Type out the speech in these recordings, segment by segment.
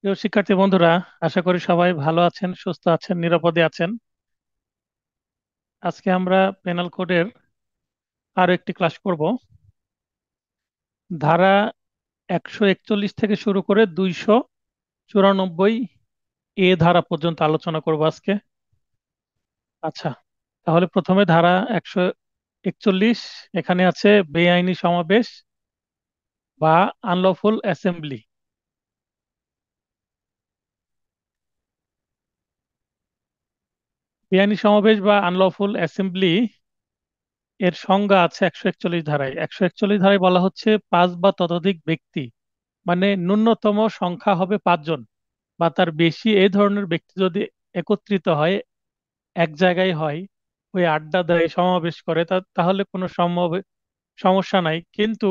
প্রিয় শিক্ষার্থী বন্ধুরা, আশা করি সবাই ভালো আছেন, সুস্থ আছেন, নিরাপদে আছেন। আজকে আমরা পেনাল কোডের আরো একটি ক্লাস করব। ধারা 141 থেকে শুরু করে 294 ধারা পর্যন্ত আলোচনা করব আজকে। আচ্ছা, তাহলে প্রথমে ধারা 141। এখানে আছে বেআইনি সমাবেশ বা আনলফুল অ্যাসেম্বলি। বেআইনি সমাবেশ বা আনলফুল অ্যাসেম্বলি এর সংজ্ঞা আছে 141 ধারায়। 141 ধারায় বলা হচ্ছে, পাঁচ বা ততোধিক ব্যক্তি, মানে ন্যূনতম সংখ্যা হবে পাঁচজন বা তার বেশি, এই ধরনের ব্যক্তি যদি একত্রিত হয়, এক জায়গায় হয়, ওই আড্ডা দেয়, সমাবেশ করে, তাহলে কোনো সমস্যা নাই। কিন্তু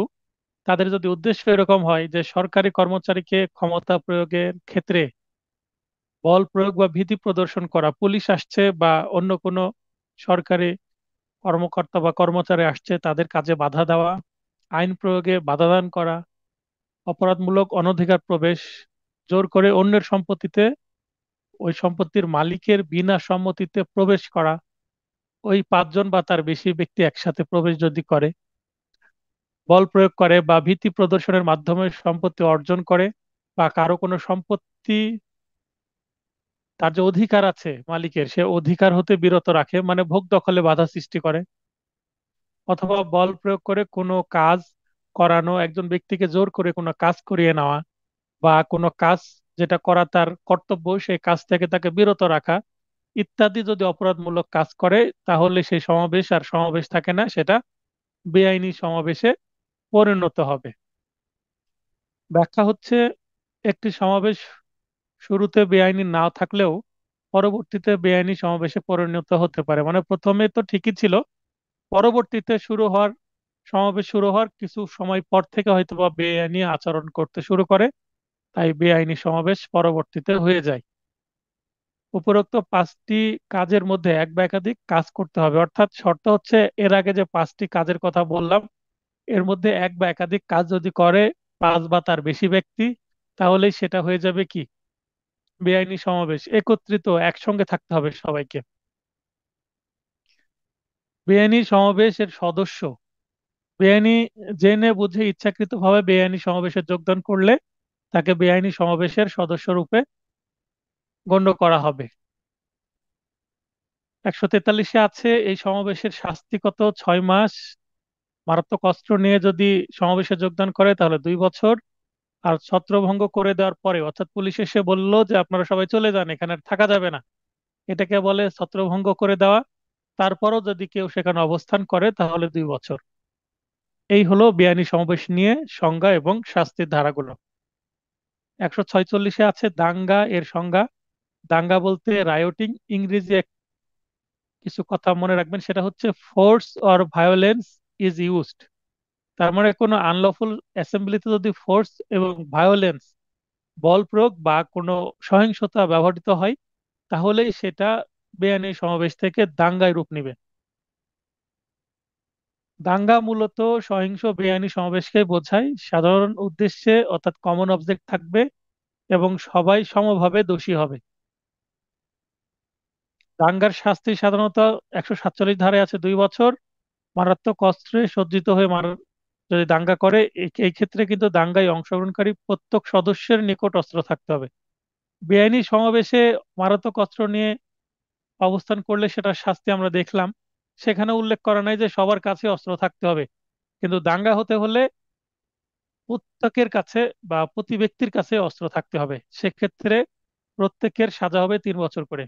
তাদের যদি উদ্দেশ্য এরকম হয় যে সরকারি কর্মচারীকে ক্ষমতা প্রয়োগের ক্ষেত্রে বল প্রয়োগ বা ভীতি প্রদর্শন করা, পুলিশ আসছে বা অন্য কোনো সরকারি কর্মকর্তা বা কর্মচারী আসছে, তাদের কাজে বাধা দেওয়া, আইন প্রয়োগে বাধা দান করা, অপরাধমূলক অনধিকার প্রবেশ, জোর করে অন্যের সম্পত্তিতে ওই সম্পত্তির মালিকের বিনা সম্মতিতে প্রবেশ করা, ওই পাঁচজন বা তার বেশি ব্যক্তি একসাথে প্রবেশ যদি করে, বল প্রয়োগ করে বা ভীতি প্রদর্শনের মাধ্যমে সম্পত্তি অর্জন করে, বা কারো কোনো সম্পত্তি, তার যে অধিকার আছে মালিকের, সে অধিকার হতে বিরত রাখে, মানে ভোগ দখলে বাধা সৃষ্টি করে, অথবা বল প্রয়োগ করে কোনো কাজ করানো, একজন ব্যক্তিকে জোর করে কোনো কাজ করিয়ে নেওয়া, বা কোনো কাজ যেটা করা তার কর্তব্য সেই কাজ থেকে তাকে বিরত রাখা ইত্যাদি যদি অপরাধমূলক কাজ করে, তাহলে সেই সমাবেশ আর সমাবেশ থাকে না, সেটা বেআইনি সমাবেশে পরিণত হবে। ব্যাখ্যা হচ্ছে, একটি সমাবেশ শুরুতে বেআইনি না থাকলেও পরবর্তীতে বেআইনি সমাবেশে পরিণত হতে পারে। মানে প্রথমে তো ঠিকই ছিল, পরবর্তীতে সমাবেশ শুরু হওয়ার কিছু সময় পর থেকে হয়তো বা বেআইনি আচরণ করতে শুরু করে, তাই বেআইনি সমাবেশ পরবর্তীতে হয়ে যায়। উপরোক্ত পাঁচটি কাজের মধ্যে এক বা একাধিক কাজ করতে হবে, অর্থাৎ শর্ত হচ্ছে এর আগে যে পাঁচটি কাজের কথা বললাম, এর মধ্যে এক বা একাধিক কাজ যদি করে পাঁচ বা তার বেশি ব্যক্তি, তাহলেই সেটা হয়ে যাবে কি, বেআইনি সমাবেশ। একত্রিত একসঙ্গে থাকতে হবে সবাইকে। বেআইনি সমাবেশের সদস্য, বেআইনি জেনে বুঝে ইচ্ছাকৃতভাবে বেআইনি সমাবেশে যোগদান করলে তাকে বেআইনি সমাবেশের সদস্য রূপে গণ্য করা হবে। 143-এ আছে, এই সমাবেশের শাস্তি কত, 6 মাস, মারাত্মক অস্ত্র নিয়ে যদি সমাবেশে যোগদান করে তাহলে 2 বছর, আর ছত্রভঙ্গ করে দেওয়ার পরে, অর্থাৎ পুলিশ এসে বলল যে আপনারা সবাই চলে যান, এখানে আর থাকা যাবে না, এটাকে বলে ছত্রভঙ্গ করে দেওয়া। তারপরও যদি কেউ সেখানে অবস্থান করে তাহলে 2 বছর। এই হলো বেআইনি সমাবেশ নিয়ে সংজ্ঞা এবং শাস্তির ধারাগুলো। 146-এ আছে দাঙ্গা, এর সংজ্ঞা। দাঙ্গা বলতে রায়োটিং, ইংরেজি কিছু কথা মনে রাখবেন, সেটা হচ্ছে force or violence is used. তার মানে কোনো আনলফুল অ্যাসেম্বলিতে যদি ফোর্স এবং ভায়োলেন্স, বল প্রয়োগ বা কোনো সহিংসতা ব্যবহৃত হয়, তাহলেই সেটা বেআইনি সমাবেশ থেকে দাঙ্গায় রূপ নেবে। দাঙ্গা মূলত সহিংস বেআইনি সমাবেশকে বোঝায়, সাধারণ উদ্দেশ্যে অর্থাৎ কমন অবজেক্ট থাকবে এবং সবাই সমভাবে দোষী হবে। দাঙ্গার শাস্তি সাধারণত 147 ধারায় আছে 2 বছর। মারাত্মক অস্ত্রে সজ্জিত হয়ে যদি দাঙ্গা করে, এই ক্ষেত্রে কিন্তু দাঙ্গায় অংশগ্রহণকারী প্রত্যেক সদস্যের নিকট অস্ত্র থাকতে হবে। বেআইনি সমাবেশে মারাত্মক অস্ত্র নিয়ে অবস্থান করলে সেটা শাস্তি আমরা দেখলাম, সেখানে উল্লেখ করা নাই যে সবার কাছে অস্ত্র থাকতে হবে। কিন্তু দাঙ্গা হতে হলে প্রত্যেকের কাছে বা প্রতি ব্যক্তির কাছে অস্ত্র থাকতে হবে, সেক্ষেত্রে প্রত্যেকের সাজা হবে 3 বছর করে।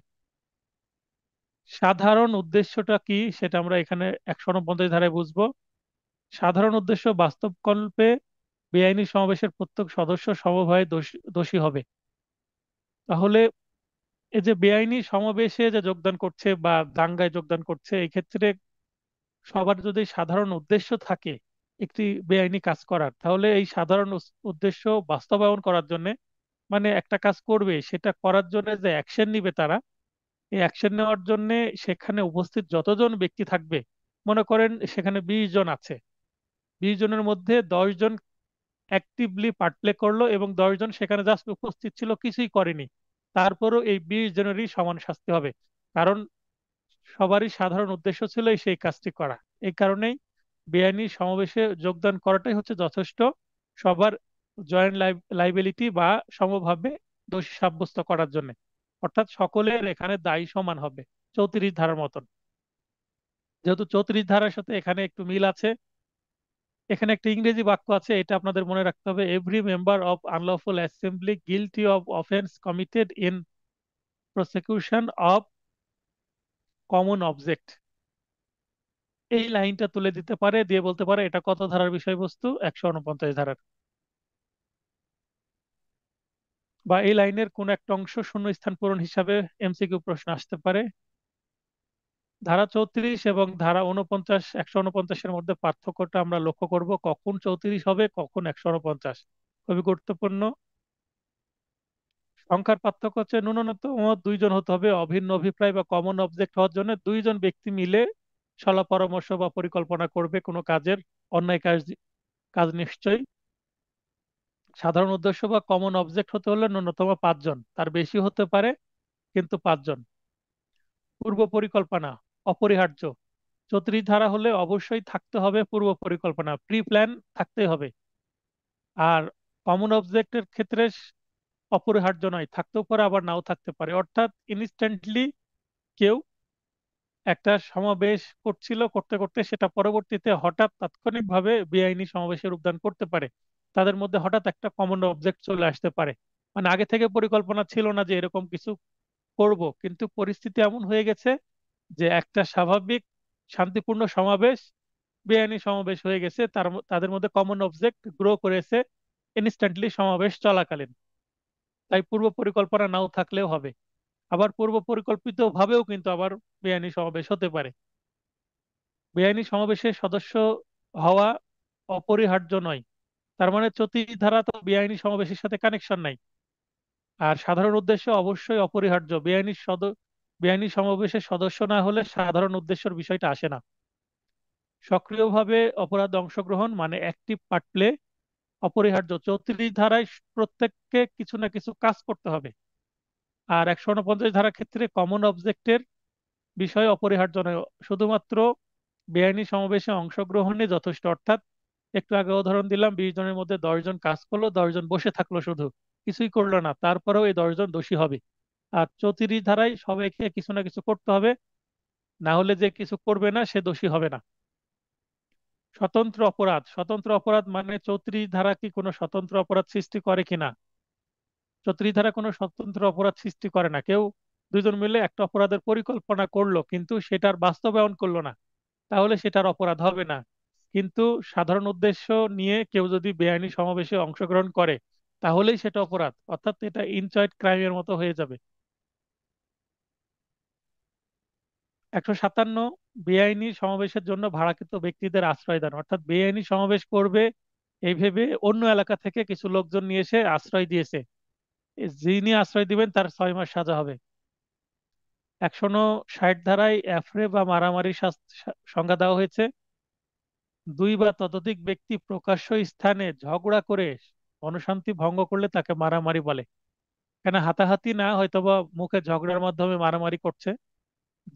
সাধারণ উদ্দেশ্যটা কি সেটা আমরা এখানে 149 ধারায় বুঝবো। সাধারণ উদ্দেশ্য বাস্তবকল্পে বেআইনি সমাবেশের প্রত্যেক সদস্য সমভাবে দোষী হবে। তাহলে এই যে বেআইনি সমাবেশে যে যোগদান করছে বা দাঙ্গায় যোগদান করছে, এই ক্ষেত্রে সবার যদি সাধারণ উদ্দেশ্য থাকে একটি বেআইনি কাজ করার, তাহলে এই সাধারণ উদ্দেশ্য বাস্তবায়ন করার জন্য, মানে একটা কাজ করবে সেটা করার জন্য যে অ্যাকশন নিবে তারা, এই অ্যাকশন নেওয়ার জন্য সেখানে উপস্থিত যতজন ব্যক্তি থাকবে, মনে করেন সেখানে 20 জন আছে, 20 জনের মধ্যে 10 জন অ্যাক্টিভলি পার্ট প্লে করলো এবং 10 জন সেখানে জাস্ট উপস্থিত ছিল, কিছুই করেনি, তারপরও এই 20 জনেরই সমান শাস্তি হবে। কারণ সবারই সাধারণ উদ্দেশ্য ছিল এই সেই কাজটি করা। এই কারণেই বেআইনি সমাবেশে যোগদান করাটাই হচ্ছে যথেষ্ট সবার জয়েন্ট লাইবিলিটি বা সমভাবে দোষী সাব্যস্ত করার জন্য। অর্থাৎ সকলের এখানে দায়ী সমান হবে, 34 ধারার মতন। যেহেতু 34 ধারার সাথে এখানে একটু মিল আছে, এখানে একটা ইংরেজি বাক্য আছে, এটা আপনাদের মনে রাখতে হবে: every member of unlawful assembly guilty of offence committed in prosecution of common object. এই লাইনটা তুলে দিতে পারে, দিয়ে বলতে পারে এটা কত ধারার বিষয়বস্তু, 149 ধারার। বা এই লাইনের কোন একটা অংশ শূন্য স্থান পূরণ হিসাবে এমসিকিউ প্রশ্ন আসতে পারে। ধারা 34 এবং ধারা 49, 149-এর মধ্যে পার্থক্যটা আমরা লক্ষ্য করব, কখন 34 হবে কখন 149। খুবই গুরুত্বপূর্ণ। সংখ্যার পার্থক্য হচ্ছে ন্যূনতম 2 জন হতে হবে, অভিন্ন অভিপ্রায় বা কমন অবজেক্ট হওয়ার জন্য 2 জন ব্যক্তি মিলে সলা পরামর্শ বা পরিকল্পনা করবে কোনো কাজের, অন্যায় কাজ কাজ নিশ্চয়ই। সাধারণ উদ্দেশ্য বা কমন অবজেক্ট হতে হলে ন্যূনতম 5 জন, তার বেশি হতে পারে কিন্তু 5 জন। পূর্ব পরিকল্পনা অপরিহার্য। 34 ধারা হলে অবশ্যই থাকতে হবে পূর্ব পরিকল্পনা, প্রি প্ল্যান থাকতে হবে। আর কমন অবজেক্টের ক্ষেত্রে অপরিহার্য নয়, থাকতেও পারে আবার নাও থাকতে পারে। অর্থাৎ ইনস্ট্যান্টলি কেউ একটা সমাবেশ করছিল, করতে করতে সেটা পরবর্তীতে হঠাৎ তাৎক্ষণিকভাবে বেআইনি সমাবেশে রূপদান করতে পারে। তাদের মধ্যে হঠাৎ একটা কমন অবজেক্ট চলে আসতে পারে, মানে আগে থেকে পরিকল্পনা ছিল না যে এরকম কিছু করব, কিন্তু পরিস্থিতি এমন হয়ে গেছে যে একটা স্বাভাবিক শান্তিপূর্ণ সমাবেশ বেআইনি সমাবেশ হয়ে গেছে, তাদের মধ্যে কমন অবজেক্ট গ্রো করেছে ইনস্ট্যান্টলি সমাবেশ চলাকালীন। তাই পূর্ব পরিকল্পনা নাও থাকলেও হবে। আবার পূর্ব পরিকল্পিত ভাবেও কিন্তু আবার বেআইনি সমাবেশ হতে পারে। বেআইনি সমাবেশের সদস্য হওয়া অপরিহার্য নয়, তার মানে 34 ধারা তো বেআইনি সমাবেশের সাথে কানেকশন নাই। আর সাধারণ উদ্দেশ্য অবশ্যই অপরিহার্য, বেআইনি সমাবেশের সদস্য না হলে সাধারণ উদ্দেশ্যের বিষয়টা আসে না। সক্রিয়ভাবে অপরাধ অংশগ্রহণ মানে অ্যাক্টিভ পার্ট প্লে অপরিহার্য, 34 ধারায় প্রত্যেককে কিছু না কিছু কাজ করতে হবে। আর 149 ধারার ক্ষেত্রে কমন অবজেক্টের বিষয় অপরিহার্য নয়, শুধুমাত্র বেআইনি সমাবেশে অংশগ্রহণে যথেষ্ট। অর্থাৎ একটু আগে উদাহরণ দিলাম, 20 জনের মধ্যে 10 জন কাজ করলো, 10 জন বসে থাকলো, শুধু কিছুই করলো না, তারপরেও এই 10 জন দোষী হবে। আর 34 ধারায় সবাইকে কিছু না কিছু করতে হবে, না হলে যে কিছু করবে না সে দোষী হবে না। স্বতন্ত্র অপরাধ, স্বতন্ত্র অপরাধ মানে 34 ধারা কি কোনো স্বতন্ত্র অপরাধ সৃষ্টি করে কিনা? 34 ধারা কোনো স্বতন্ত্র অপরাধ সৃষ্টি করে না। কেউ 2 জন মিলে একটা অপরাধের পরিকল্পনা করলো কিন্তু সেটার বাস্তবায়ন করলো না, তাহলে সেটার অপরাধ হবে না। কিন্তু সাধারণ উদ্দেশ্য নিয়ে কেউ যদি বেআইনি সমাবেশে অংশগ্রহণ করে তাহলেই সেটা অপরাধ, অর্থাৎ এটা ইনচয়েড ক্রাইমের মতো হয়ে যাবে। 157, বেআইনি সমাবেশের জন্য ভাড়াকৃত ব্যক্তিদের আশ্রয় দান। অর্থাৎ বেআইনি সমাবেশ করবে এই ভেবে অন্য এলাকা থেকে কিছু লোকজন নিয়ে এসে আশ্রয় দিয়েছে, যিনি আশ্রয় দিবেন তার 6 মাস সাজা হবে। 160 ধারায় অ্যাফরে বা মারামারি সংজ্ঞা দেওয়া হয়েছে: দুই বা ততোধিক ব্যক্তি প্রকাশ্য স্থানে ঝগড়া করে মনশান্তি ভঙ্গ করলে তাকে মারামারি বলে। এখানে হাতাহাতি না, হয়তোবা মুখে ঝগড়ার মাধ্যমে মারামারি করছে,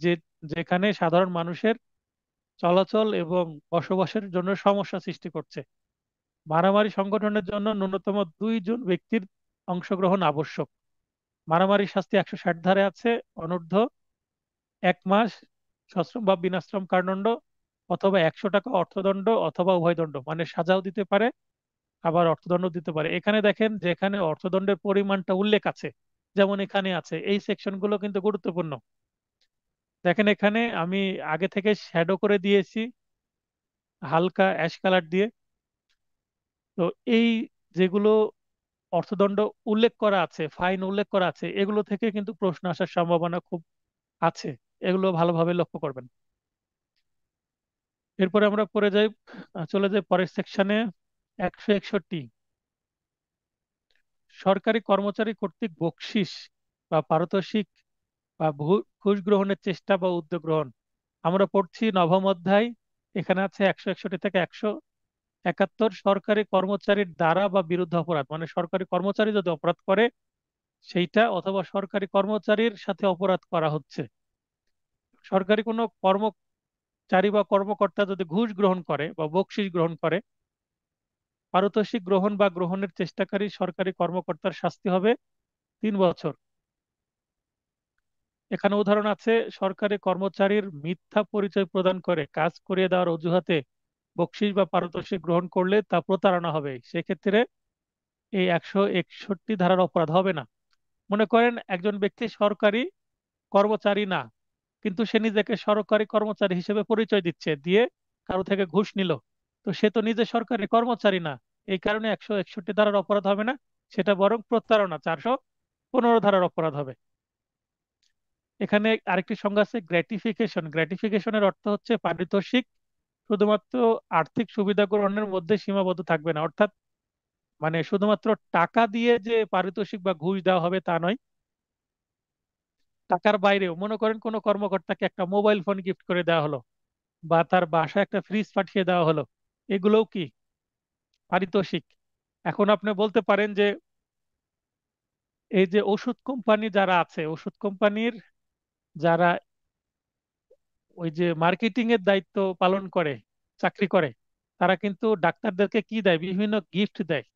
যে যেখানে সাধারণ মানুষের চলাচল এবং বসবাসের জন্য সমস্যা সৃষ্টি করছে। মারামারি সংগঠনের জন্য ন্যূনতম 2 জন ব্যক্তির অংশগ্রহণ আবশ্যক। মারামারি শাস্তি 160 ধারায় আছে: অনূর্ধ্ব 1 মাস সশ্রম বা বিনাশ্রম কারাদণ্ড, অথবা 100 টাকা অর্থদণ্ড, অথবা উভয় দণ্ড, মানে সাজাও দিতে পারে আবার অর্থদণ্ড দিতে পারে। এখানে দেখেন যে এখানে অর্থদণ্ডের পরিমাণটা উল্লেখ আছে, যেমন এখানে আছে। এই সেকশনগুলো কিন্তু গুরুত্বপূর্ণ। দেখেন এখানে আমি আগে থেকে শ্যাডো করে দিয়েছি হালকা অ্যাশ কালার দিয়ে। তো এই যেগুলো অর্থদণ্ড উল্লেখ করা আছে, ফাইন উল্লেখ করা আছে, এগুলো থেকে কিন্তু প্রশ্ন আসার সম্ভাবনা খুব আছে, এগুলো ভালোভাবে লক্ষ্য করবেন। এরপরে আমরা চলে যাই পরের সেকশনে। 161, সরকারি কর্মচারী কর্তৃক বকশিস বা পারিতোষিক বা ঘুষ গ্রহণের চেষ্টা বা উদ্যোগ গ্রহণ। আমরা পড়ছি নবম অধ্যায়, এখানে আছে 161 থেকে 71 সরকারি কর্মচারীর দ্বারা বা বিরুদ্ধে অপরাধ, মানে সরকারি কর্মচারী যদি অপরাধ করে সেইটা, অথবা সরকারি কর্মচারীর সাথে অপরাধ করা হচ্ছে। সরকারি কোনো কর্মচারী বা কর্মকর্তা যদি ঘুষ গ্রহণ করে বা বকশিশ গ্রহণ করে, পারিতোষিক গ্রহণ বা গ্রহণের চেষ্টাকারী সরকারি কর্মকর্তার শাস্তি হবে 3 বছর। এখানে উদাহরণ আছে, সরকারি কর্মচারীর মিথ্যা পরিচয় প্রদান করে কাজ করিয়ে দেওয়ার অজুহাতে বকশিশ বা পারিতোষিক গ্রহণ করলে তা প্রতারণা হবে, সেক্ষেত্রে এই 161 ধারার অপরাধ হবে না। মনে করেন একজন ব্যক্তি সরকারি কর্মচারী না, কিন্তু সে নিজেকে সরকারি কর্মচারী হিসেবে পরিচয় দিচ্ছে, দিয়ে কারো থেকে ঘুষ নিল। তো সে তো নিজে সরকারি কর্মচারী না, এই কারণে 161 ধারার অপরাধ হবে না, সেটা বরং প্রতারণা 415 ধারার অপরাধ হবে। এখানে আরেকটি সংজ্ঞা আছে, গ্র্যাটিফিকেশন। গ্র্যাটিফিকেশনের অর্থ হচ্ছে পারিতোষিক শুধুমাত্র আর্থিক সুবিধা গ্রহণের মধ্যে সীমাবদ্ধ থাকবে না, অর্থাৎ মানে শুধুমাত্র টাকা দিয়ে যে পারিতোষিক বা ঘুষ দেওয়া হবে তা নয়। টাকার বাইরেও মনে করেন কোনো কর্মকর্তাকে একটা মোবাইল ফোন গিফট করে দেওয়া হলো, বা তার বাসায় একটা ফ্রিজ পাঠিয়ে দেওয়া হলো, এগুলোও কি পারিতোষিক। এখন আপনি বলতে পারেন যে এই যে ওষুধ কোম্পানি যারা আছে, ওষুধ কোম্পানির যারা ওই যে মার্কেটিং এর দায়িত্ব পালন করে, চাকরি করে, তারা কিন্তু ডাক্তারদেরকে কি দেয়, বিভিন্ন গিফট দেয়।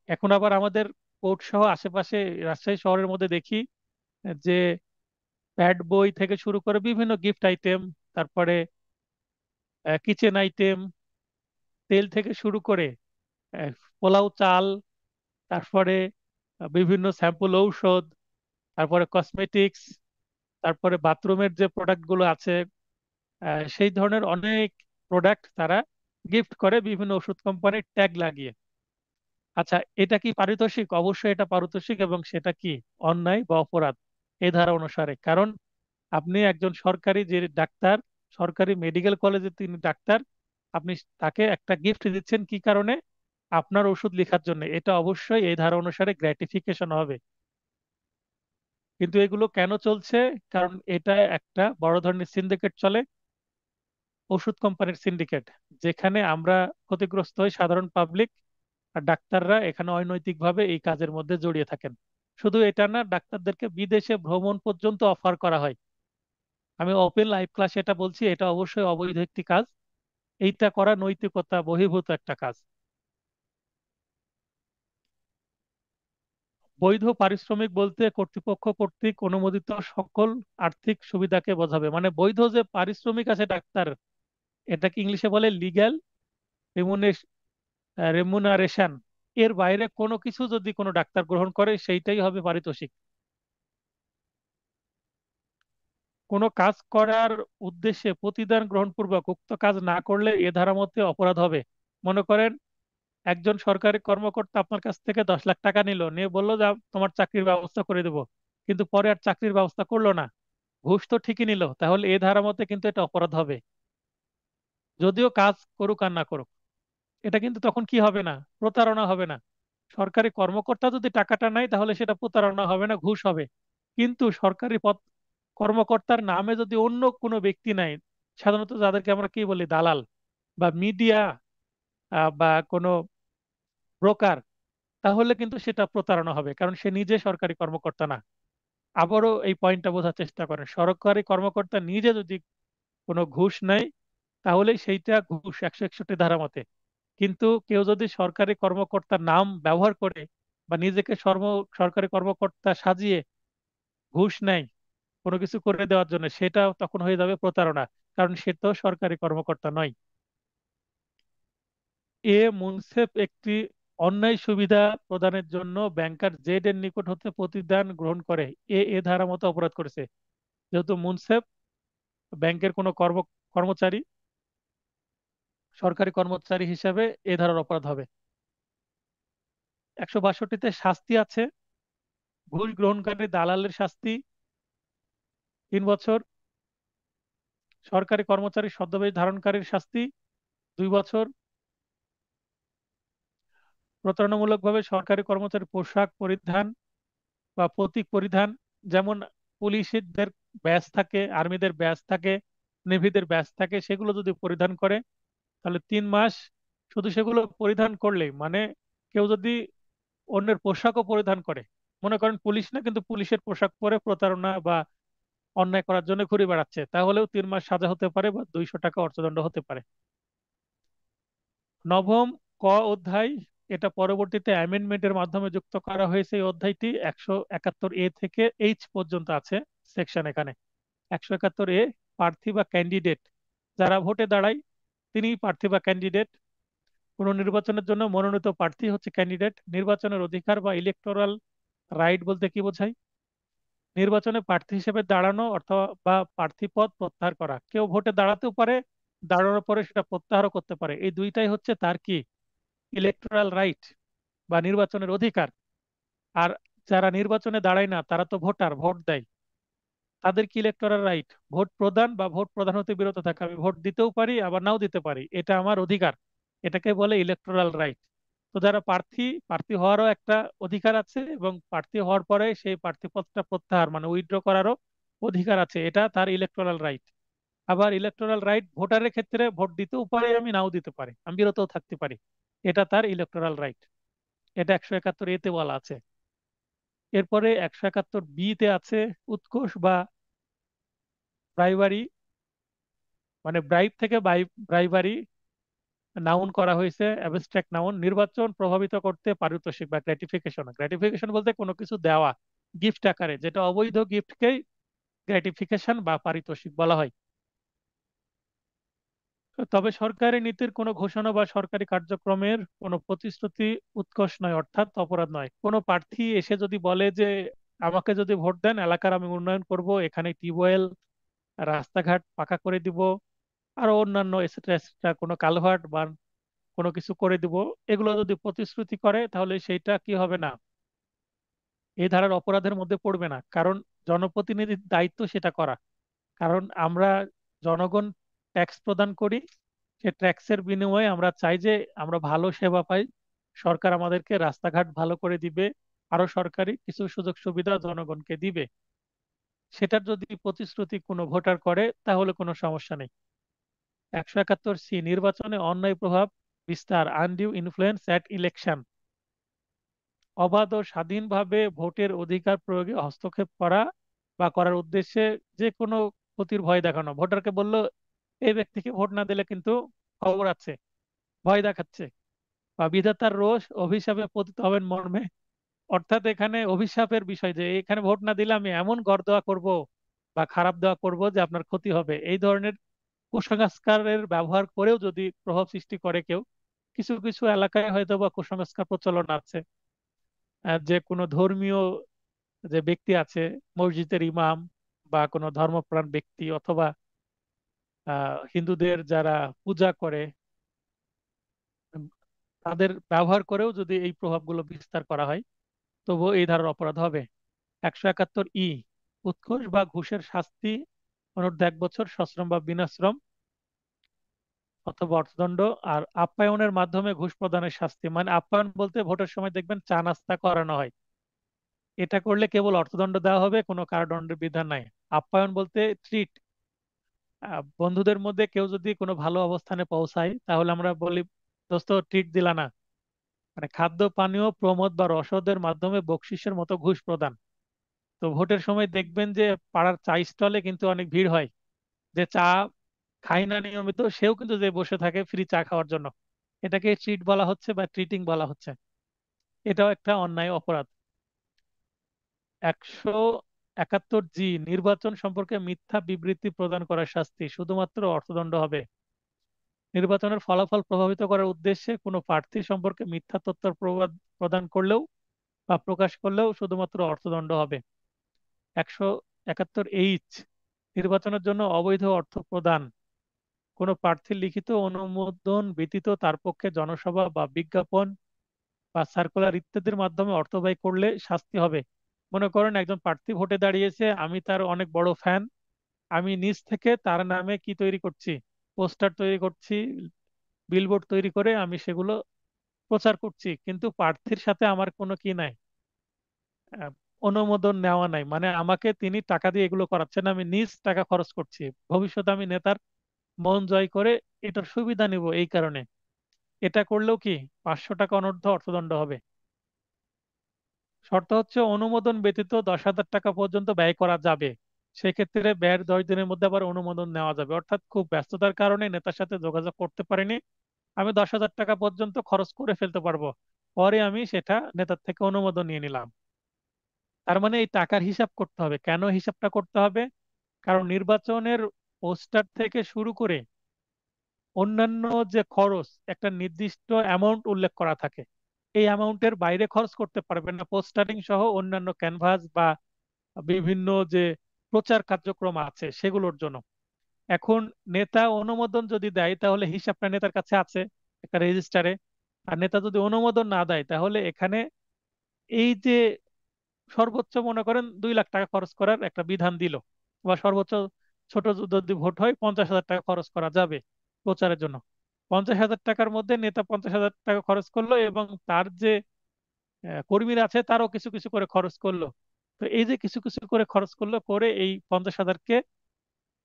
এখন আবার আমাদের কোর্ট সহ আশেপাশে রাজশাহী শহরের মধ্যে দেখি যে প্যাড বই থেকে শুরু করে বিভিন্ন গিফট আইটেম, তারপরে কিচেন আইটেম, তেল থেকে শুরু করে আহ, পোলাও চাল, তারপরে বিভিন্ন স্যাম্পল ঔষধ, তারপরে কসমেটিক্স, তারপরে বাথরুমের যে প্রোডাক্ট গুলো আছে, সেই ধরনের অনেক প্রোডাক্ট তারা গিফট করে বিভিন্ন ওষুধ কোম্পানির ট্যাগ লাগিয়ে। আচ্ছা, এটা কি পারিতোষিক? অবশ্যই এটা পারিতোষিক, এবং সেটা কি অন্যায় বা অপরাধ এই ধারা অনুসারে। কারণ আপনি একজন সরকারি যে ডাক্তার, সরকারি মেডিকেল কলেজে তিনি ডাক্তার, আপনি তাকে একটা গিফট দিচ্ছেন কি কারণে? আপনার ওষুধ লেখার জন্য, এটা অবশ্যই এই ধারা অনুসারে গ্র্যাটিফিকেশন হবে। কিন্তু এগুলো কেন চলছে? কারণ এটা একটা বড় ধরনের সিন্ডিকেট চলে, ওষুধ কোম্পানির সিন্ডিকেট, যেখানে আমরা ক্ষতিগ্রস্ত হই সাধারণ পাবলিক, আর ডাক্তাররা এখানে অনৈতিকভাবে এই কাজের মধ্যে জড়িয়ে থাকেন। শুধু এটা না, ডাক্তারদেরকে বিদেশে ভ্রমণ পর্যন্ত অফার করা হয়। আমি ওপেন লাইভ ক্লাসে এটা বলছি, এটা অবশ্যই অবৈধ একটি কাজ, এইটা করা নৈতিকতা বহির্ভূত একটা কাজ। বৈধ পারিশ্রমিক বলতে কর্তৃপক্ষ কর্তৃক অনুমোদিত সকল আর্থিক সুবিধাকে বোঝাবে। মানে বৈধ যে পারিশ্রমিক আছে ডাক্তার, এটাকে ইংলিশে বলে লিগ্যাল রেমুনারেশন, এর বাইরে কোনো কিছু যদি কোনো ডাক্তার গ্রহণ করে সেইটাই হবে পারিতোষিক। কোনো কাজ করার উদ্দেশ্যে প্রতিদান গ্রহণপূর্বক উক্ত কাজ না করলে এ ধারা মতে অপরাধ হবে। মনে করেন একজন সরকারি কর্মকর্তা আপনার কাছ থেকে 10 লাখ টাকা নিল, নিয়ে বললো যে তোমার চাকরির ব্যবস্থা করে দেবো, কিন্তু পরে আর চাকরির ব্যবস্থা করলো না, ঘুষ তো ঠিকই নিল, তাহলে এ ধারা মতে কিন্তু এটা অপরাধ হবে, যদিও কাজ করুক আর না করুক। এটা কিন্তু তখন কি হবে না, প্রতারণা হবে না। সরকারি কর্মকর্তা যদি টাকাটা নেয় তাহলে সেটা প্রতারণা হবে না, ঘুষ হবে। কিন্তু সরকারি পদ কর্মকর্তার নামে যদি অন্য কোনো ব্যক্তি নেয়, সাধারণত যাদেরকে আমরা কি বলি দালাল বা মিডিয়া বা কোনো ব্রোকার, তাহলে কিন্তু সেটা প্রতারণা হবে, কারণ সে নিজে সরকারি কর্মকর্তা না। আবারও এই পয়েন্টটা বোঝার চেষ্টা করেন, সরকারি কর্মকর্তা নিজে যদি কোনো ঘুষ নেয় তাহলে সেইটা ঘুষ 161 ধারা মতে। কিন্তু কেউ যদি সরকারি কর্মকর্তার নাম ব্যবহার করে বা নিজেকে সরকারি কর্মকর্তা সাজিয়ে ঘুষ নেয় কোনো কিছু করে দেওয়ার জন্য, সেটা তখন হয়ে যাবে প্রতারণা, কারণ সে তো সরকারি কর্মকর্তা নয়। মুনসেফ একটি অন্যায় সুবিধা প্রদানের জন্য ব্যাংকার জেড এর নিকট হতে প্রতিদান গ্রহণ করে, এ ধারা মতো অপরাধ করেছে। যেহেতু মুনসেফ ব্যাংকের কোনো কর্মচারী, সরকারি কর্মচারী হিসাবে এ ধারার অপরাধ হবে। 162তে শাস্তি আছে, ঘুষ গ্রহণকারী দালালের শাস্তি 3 বছর, সরকারি কর্মচারী ছদ্মবেশ ধারণকারীর শাস্তি 2 বছর, প্রতারণামূলকভাবে সরকারি কর্মচারী পোশাক পরিধান বা প্রতীক পরিধান, যেমন পুলিশদের ব্যাজ থাকে, আর্মিদের ব্যাজ থাকে, নেভিদের ব্যাজ থাকে, সেগুলো যদি পরিধান করে তাহলে 3 মাস শুধু সেগুলো পরিধান করলেই মানে কেউ যদি অন্যের পোশাকও পরিধান করে, মনে করেন পুলিশ না কিন্তু পুলিশের পোশাক পরে প্রতারণা বা অন্যায় করার জন্য ঘুরে বেড়াচ্ছে, তাহলেও 3 মাস সাজা হতে পারে বা 200 টাকা অর্থদণ্ড হতে পারে। নবম ক অধ্যায়, এটা পরবর্তীতে অ্যামেন্ডমেন্টের মাধ্যমে যুক্ত করা হয়েছে। এই অধ্যায়টি 171 থেকে এইচ পর্যন্ত আছে সেকশন এখানে। 171 প্রার্থী বা ক্যান্ডিডেট, যারা ভোটে দাঁড়ায় তিনি প্রার্থী বা ক্যান্ডিডেট। কোন নির্বাচনের জন্য মনোনীত প্রার্থী হচ্ছে ক্যান্ডিডেট। নির্বাচনের অধিকার বা ইলেকটোরাল রাইট বলতে কি বোঝায়? নির্বাচনে প্রার্থী হিসেবে দাঁড়ানো অথবা বা প্রার্থী পদ প্রত্যাহার করা। কেউ ভোটে দাঁড়াতেও পারে, দাঁড়ানোর পরে সেটা প্রত্যাহারও করতে পারে। এই দুইটাই হচ্ছে তার কি ইলেকটোরাল রাইট বা নির্বাচনের অধিকার। আর যারা নির্বাচনে দাঁড়ায় না তারা তো ভোটার, ভোট দেয়, তাদের কি ইলেকটোরাল রাইট? ভোট প্রদান বা ভোট প্রদান হতে বিরত থাকা। আমি ভোট দিতেও পারি আবার নাও দিতে পারি, এটা আমার অধিকার, এটাকে বলে ইলেকটোরাল রাইট। তো যারা প্রার্থী, প্রার্থী হওয়ারও একটা অধিকার আছে এবং প্রার্থী হওয়ার পরে সেই প্রার্থী পদটা প্রত্যাহার মানে উইথড্র করারও অধিকার আছে, এটা তার ইলেকটোরাল রাইট। আবার ইলেকটোরাল রাইট ভোটারের ক্ষেত্রে ভোট দিতেও পারে আমি নাও দিতে পারি, আমি বিরতও থাকতে পারি, এটা তার ইলেকটোরাল রাইট। এটা 171 এতে বলা আছে। এরপরে 171 বিতে আছে উৎকোষ বা ব্রাইবারি, মানে ব্রাইব থেকে ব্রাইবারি নাউন করা হয়েছে অ্যাবস্ট্রাক্ট নাউন। নির্বাচন প্রভাবিত করতে পারিতোষিক বা গ্র্যাটিফিকেশন। গ্র্যাটিফিকেশন বলতে কোনো কিছু দেওয়া গিফট আকারে, যেটা অবৈধ গিফটকেই গ্র্যাটিফিকেশন বা পারিতোষিক বলা হয়। তবে সরকারি নীতির কোনো ঘোষণা বা সরকারি কার্যক্রমের কোনো প্রতিশ্রুতি উৎকোষ নয়, অর্থাৎ অপরাধ নয়। কোনো প্রার্থী এসে যদি বলে যে আমাকে যদি ভোট দেন এলাকার আমি উন্নয়ন করব, এখানে টিউবওয়েল, রাস্তাঘাট পাকা করে দিব, আরো অন্যান্য এক্সেট্রা এক্সেট্রা কোনো কালভার্ট বা কোনো কিছু করে দিব, এগুলো যদি প্রতিশ্রুতি করে তাহলে সেইটা কি হবে না, এই ধারার অপরাধের মধ্যে পড়বে না। কারণ জনপ্রতিনিধির দায়িত্ব সেটা করা। কারণ আমরা জনগণ ট্যাক্স প্রদান করি, সে ট্যাক্সের বিনিময়ে আমরা চাই যে আমরা ভালো সেবা পাই, সরকার আমাদেরকে রাস্তাঘাট ভালো করে দিবে, আরো সরকারি কিছু সুযোগ সুবিধা জনগণকে দিবে। সেটার যদি প্রতিশ্রুতি কোনো ভোটার করে তাহলে কোনো সমস্যা নেই। 171 নির্বাচনে অন্যায় প্রভাব বিস্তার, আনডিউ ইনফ্লুয়েন্স অ্যাট ইলেকশন। অবাধ ও স্বাধীনভাবে ভোটের অধিকার প্রয়োগে হস্তক্ষেপ করা বা করার উদ্দেশ্যে যে কোনো ক্ষতির ভয় দেখানো। ভোটারকে বললো এই ব্যক্তিকে ভোট না দিলে কিন্তু খবর আছে, ভয় দেখাচ্ছে, বা বিধাতার রোষ অভিশাপে পতিত হবেন মর্মে। অর্থাৎ এখানে অভিশাপের বিষয়, যে এখানে ভোট না দিলে আমি এমন গড় দেওয়া করব বা খারাপ দেওয়া করব যে আপনার ক্ষতি হবে, এই ধরনের কুসংস্কারের ব্যবহার করেও যদি প্রভাব সৃষ্টি করে কেউ। কিছু কিছু এলাকায় হয়তো বা কুসংস্কার প্রচলন আছে, যে কোনো ধর্মীয় যে ব্যক্তি আছে, মসজিদের ইমাম বা কোনো ধর্মপ্রাণ ব্যক্তি অথবা হিন্দুদের যারা পূজা করে, উম, তাদের ব্যবহার করেও যদি এই প্রভাবগুলো বিস্তার করা হয় তবুও এই ধারার অপরাধ হবে। 171 উৎকোষ বা ঘুষের শাস্তি অনূর্ধ্ব 1 বছর সশ্রম বা বিনাশ্রম অথবা অর্থদণ্ড। আর আপ্যায়নের মাধ্যমে ঘুষ প্রদানের শাস্তি, মানে আপ্যায়ন বলতে ভোটের সময় দেখবেন চা নাস্তা করানো হয়, এটা করলে কেবল অর্থদণ্ড দেওয়া হবে, কোনো কারাদণ্ডের বিধান নাই। আপ্যায়ন বলতে ট্রিট। বন্ধুদের মধ্যে কেউ যদি কোনো ভালো অবস্থানে পৌঁছায় তাহলে আমরা বলি দোস্ত ট্রিট দিলা না, মানে খাদ্য পানীয় প্রমোদ বা রসদের মাধ্যমে বকশিসের মতো ঘুষ প্রদান। তো ভোটের সময় দেখবেন যে পাড়ার চা স্টলে কিন্তু অনেক ভিড় হয়, যে চা খায় না নিয়মিত সেও কিন্তু যে বসে থাকে ফ্রি চা খাওয়ার জন্য, এটাকে ট্রিট বলা হচ্ছে বা ট্রিটিং বলা হচ্ছে। এটাও একটা অন্যায় অপরাধ। 171 নির্বাচন সম্পর্কে মিথ্যা বিবৃতি প্রদান করার শাস্তি শুধুমাত্র অর্থদণ্ড হবে। নির্বাচনের ফলাফল প্রভাবিত করার উদ্দেশ্যে কোনো প্রার্থী সম্পর্কে মিথ্যা তথ্য প্রদান করলেও বা প্রকাশ করলেও শুধুমাত্র অর্থদণ্ড হবে। 171 নির্বাচনের জন্য অবৈধ অর্থ প্রদান। কোনো প্রার্থীর লিখিত অনুমোদন ব্যতীত তার পক্ষে জনসভা বা বিজ্ঞাপন বা সার্কুলার ইত্যাদির মাধ্যমে অর্থ ব্যয় করলে শাস্তি হবে। মনে করেন একজন প্রার্থী ভোটে দাঁড়িয়েছে, আমি তার অনেক বড় ফ্যান, আমি নিজ থেকে তার নামে কি তৈরি করছি, পোস্টার তৈরি করছি, বিলবোর্ড তৈরি করে আমি সেগুলো প্রচার করছি, কিন্তু প্রার্থীর সাথে আমার কোনো কি নাই, আহ, অনুমোদন নেওয়া নাই, মানে আমাকে তিনি টাকা দিয়ে এগুলো করাচ্ছেন, আমি নিজ টাকা খরচ করছি, ভবিষ্যতে আমি নেতার মন জয় করে এটার সুবিধা নিব এই কারণে। এটা করলেও কি 500 টাকা অনূর্ধ্ব অর্থদণ্ড হবে। শর্ত হচ্ছে অনুমোদন ব্যতীত 10,000 টাকা পর্যন্ত ব্যয় করা যাবে। সেক্ষেত্রে ব্যয়ের 10 দিনের মধ্যে আবার অনুমোদন নেওয়া যাবে। অর্থাৎ খুব ব্যস্ততার কারণে নেতার সাথে যোগাযোগ করতে পারিনি, আমি 10,000 টাকা পর্যন্ত খরচ করে ফেলতে পারবো, পরে আমি সেটা নেতার থেকে অনুমোদন নিয়ে নিলাম। তার মানে এই টাকার হিসাব করতে হবে। কেন হিসাবটা করতে হবে? কারণ নির্বাচনের পোস্টার থেকে শুরু করে অন্যান্য যে খরচ একটা নির্দিষ্ট অ্যামাউন্ট উল্লেখ করা থাকে। এই অ্যামাউন্টের বাইরে খরচ করতে পারবেন না পোস্টারিং সহ অন্যান্য ক্যানভাস বা বিভিন্ন যে প্রচার কার্যক্রম আছে সেগুলোর জন্য। এখন নেতা অনুমোদন যদি দেয় তাহলে হিসাবটা নেতার কাছে আছে একটা রেজিস্টারে। আর নেতা যদি অনুমোদন না দেয় তাহলে এখানে এই যে সর্বোচ্চ মনে করেন 2 লাখ টাকা খরচ করার একটা বিধান দিল, বা সর্বোচ্চ ছোট যদি ভোট হয় 50,000 টাকা খরচ করা যাবে প্রচারের জন্য। 50,000 টাকার মধ্যে নেতা 50,000 টাকা খরচ করলো এবং তার যে কর্মীরা আছে তারও কিছু কিছু করে খরচ করলো। তো এই যে কিছু কিছু করে খরচ করলো করে এই 50,000-কে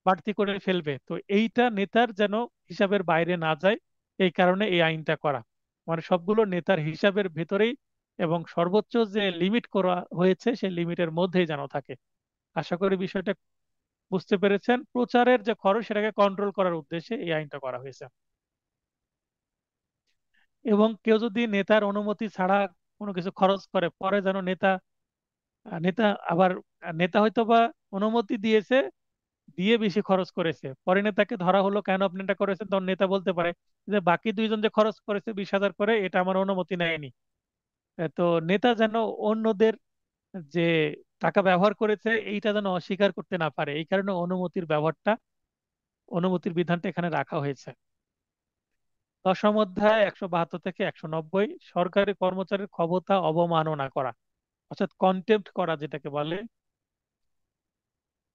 বাড়তি করে ফেলবে, তো এইটা নেতার যেন হিসাবের বাইরে না যায়, এই কারণে এই আইনটা করা। মানে সবগুলো নেতার হিসাবের ভেতরেই এবং সর্বোচ্চ যে লিমিট করা হয়েছে সেই লিমিটের মধ্যেই যেন থাকে। আশা করি বিষয়টা বুঝতে পেরেছেন। প্রচারের যে খরচ সেটাকে কন্ট্রোল করার উদ্দেশ্যে এই আইনটা করা হয়েছে। এবং কেউ যদি নেতার অনুমতি ছাড়া কোনো কিছু খরচ করে পরে যেন নেতা আবার নেতা হয়তো বা অনুমতি দিয়েছে, দিয়ে বেশি খরচ করেছে, পরে নেতাকে ধরা হলো কেন আপনি এটা করেছেন, তখন নেতা বলতে পারে যে বাকি দুইজন যে খরচ করেছে 20,000 করে এটা আমার অনুমতি নেয়নি। তো নেতা যেন অন্যদের যে টাকা ব্যবহার করেছে এইটা যেন অস্বীকার করতে না পারে, এই কারণে অনুমতির বিধানটা এখানে রাখা হয়েছে। 10ম অধ্যায় 172 থেকে 190, সরকারি কর্মচারীর ক্ষমতা অবমাননা করা, অর্থাৎ কন্টেম্প্ট করা যেটাকে বলে।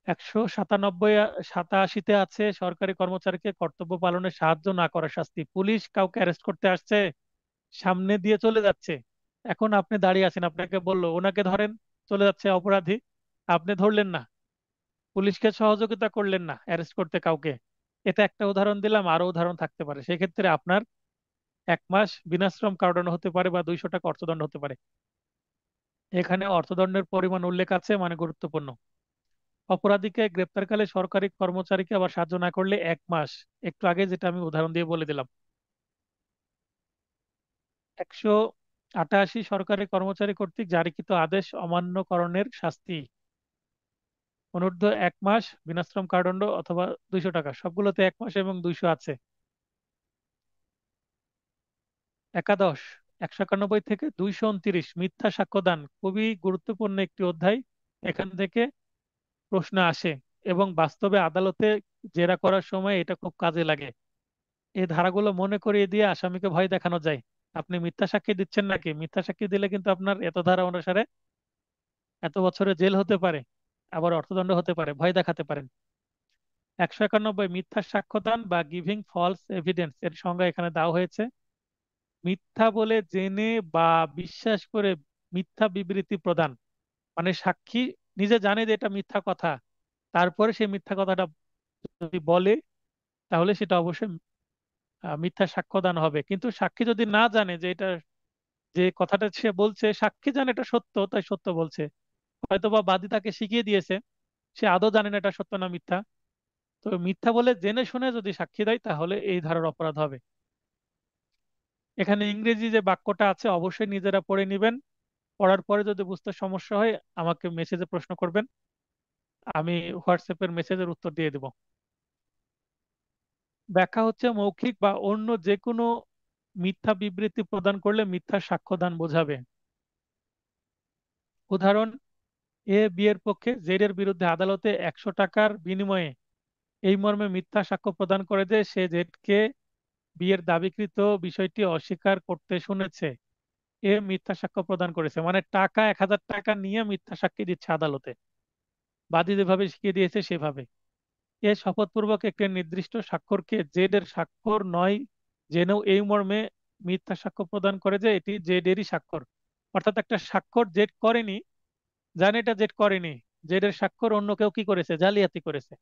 197-87-তে আছে সরকারি কর্মচারীকে কর্তব্য পালনে সাহায্য না করার শাস্তি। পুলিশ কাউকে অ্যারেস্ট করতে আসছে, সামনে দিয়ে চলে যাচ্ছে, এখন আপনি দাঁড়িয়ে আছেন, আপনাকে বললো ওনাকে ধরেন, চলে যাচ্ছে অপরাধী, আপনি ধরলেন না, পুলিশকে সহযোগিতা করলেন না অ্যারেস্ট করতে কাউকে। এটা একটা উদাহরণ দিলাম, আরো উদাহরণ থাকতে পারে। সেক্ষেত্রে আপনার 1 মাস বিনাশ্রম কারাদণ্ড হতে পারে বা 200 টাকা অর্থদণ্ড হতে পারে। এখানে অর্থদণ্ডের পরিমাণ উল্লেখ আছে, মানে গুরুত্বপূর্ণ। অপরাধীকে গ্রেপ্তারকালে সরকারি কর্মচারীকে আবার সাহায্য না করলে 1 মাস, একটু আগে যেটা আমি উদাহরণ দিয়ে বলে দিলাম। 188, সরকারি কর্মচারী কর্তৃক জারিকৃত আদেশ অমান্যকরণের শাস্তি। অনূর্ধ্ব 1 মাস বিনাশ্রম কারাদণ্ড অথবা 200 টাকা, সবগুলোতে 1 মাস এবং 200 আছে। একাদশ, 191 থেকে 229, মিথ্যা সাক্ষ্যদান, খুবই গুরুত্বপূর্ণ একটি অধ্যায়। এখান থেকে প্রশ্ন আসে এবং বাস্তবে আদালতে জেরা করার সময় এটা খুব কাজে লাগে। এই ধারাগুলো মনে করিয়ে দিয়ে আসামিকে ভয় দেখানো যায়। আপনি মিথ্যা সাক্ষী দিচ্ছেন নাকি, মিথ্যা সাক্ষী দিলে কিন্তু আপনার এত ধারা অনুসারে এত বছরের জেল হতে পারে, আবার অর্থদণ্ড হতে পারে, ভয় দেখাতে পারেন। 191, মিথ্যা সাক্ষ্যদান বা গিভিং ফলস এভিডেন্স, এর সংজ্ঞা এখানে দেওয়া হয়েছে। মিথ্যা বলে জেনে বা বিশ্বাস করে মিথ্যা বিবৃতি প্রদান, মানে সাক্ষী নিজে জানে যে এটা মিথ্যা কথা, তারপরে সে মিথ্যা কথাটা যদি বলে তাহলে সেটা অবশ্যই মিথ্যা সাক্ষ্যদান হবে। কিন্তু সাক্ষী যদি না জানে যে এটা, যে কথাটা সে বলছে, সাক্ষী জানে এটা সত্য তাই সত্য বলছে, হয়তোবা বাদী তাকে শিখিয়ে দিয়েছে, সে আদৌ জানে না এটা সত্য না মিথ্যা, তো মিথ্যা বলে জেনে শুনে যদি সাক্ষী দেয় তাহলে এই ধারার অপরাধ হবে। এখানে ইংরেজি যে বাক্যটা আছে অবশ্যই নিজেরা পড়ে নেবেন। পড়ার পরে যদি বুঝতে সমস্যা হয় আমাকে মেসেজে প্রশ্ন করবেন, আমি হোয়াটসঅ্যাপের মেসেজের উত্তর দিয়ে দেব। ব্যাখ্যা হচ্ছে মৌখিক বা অন্য যে কোনো মিথ্যা বিবৃতি প্রদান করলে মিথ্যা সাক্ষ্যদান বোঝাবে। উদাহরণ, এ বিয়ের পক্ষে জেড এর বিরুদ্ধে আদালতে 100 টাকার বিনিময়ে এই মর্মে মিথ্যা সাক্ষ্য প্রদান করে যে সে জেডকে বিয়ের দাবিকৃত বিষয়টি অস্বীকার করতে শুনেছে। এ মিথ্যা সাক্ষ্য প্রদান করেছে, মানে টাকা 1,000 টাকা নিয়ে মিথ্যা সাক্ষী দিচ্ছে আদালতে, বাদী যেভাবে শিখিয়ে দিয়েছে সেভাবে। এ শপথপূর্বক একটি নির্দিষ্ট স্বাক্ষরকে জেড এর স্বাক্ষর নয় জেনেও এই মর্মে মিথ্যা সাক্ষ্য প্রদান করে যে এটি জেড এরই স্বাক্ষর। অর্থাৎ একটা স্বাক্ষর জেড করেনি, জানে এটা জেড করেনি, জেড এর স্বাক্ষর অন্য কেউ কি করেছে, জালিয়াতি করেছে,